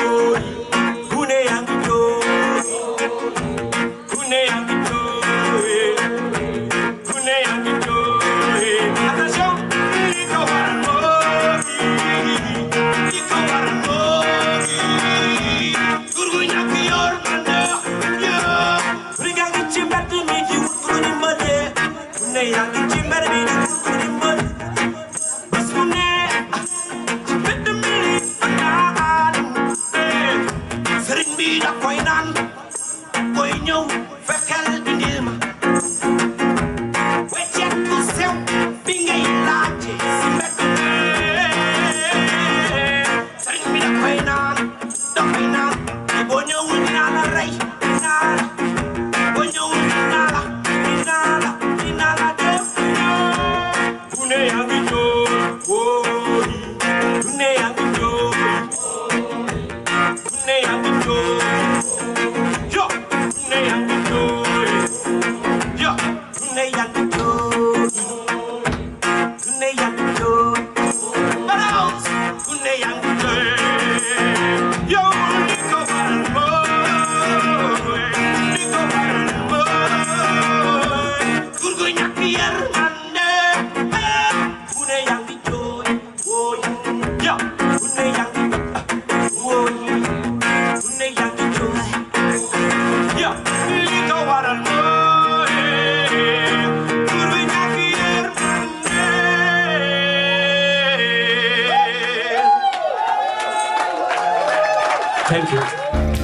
Thank you.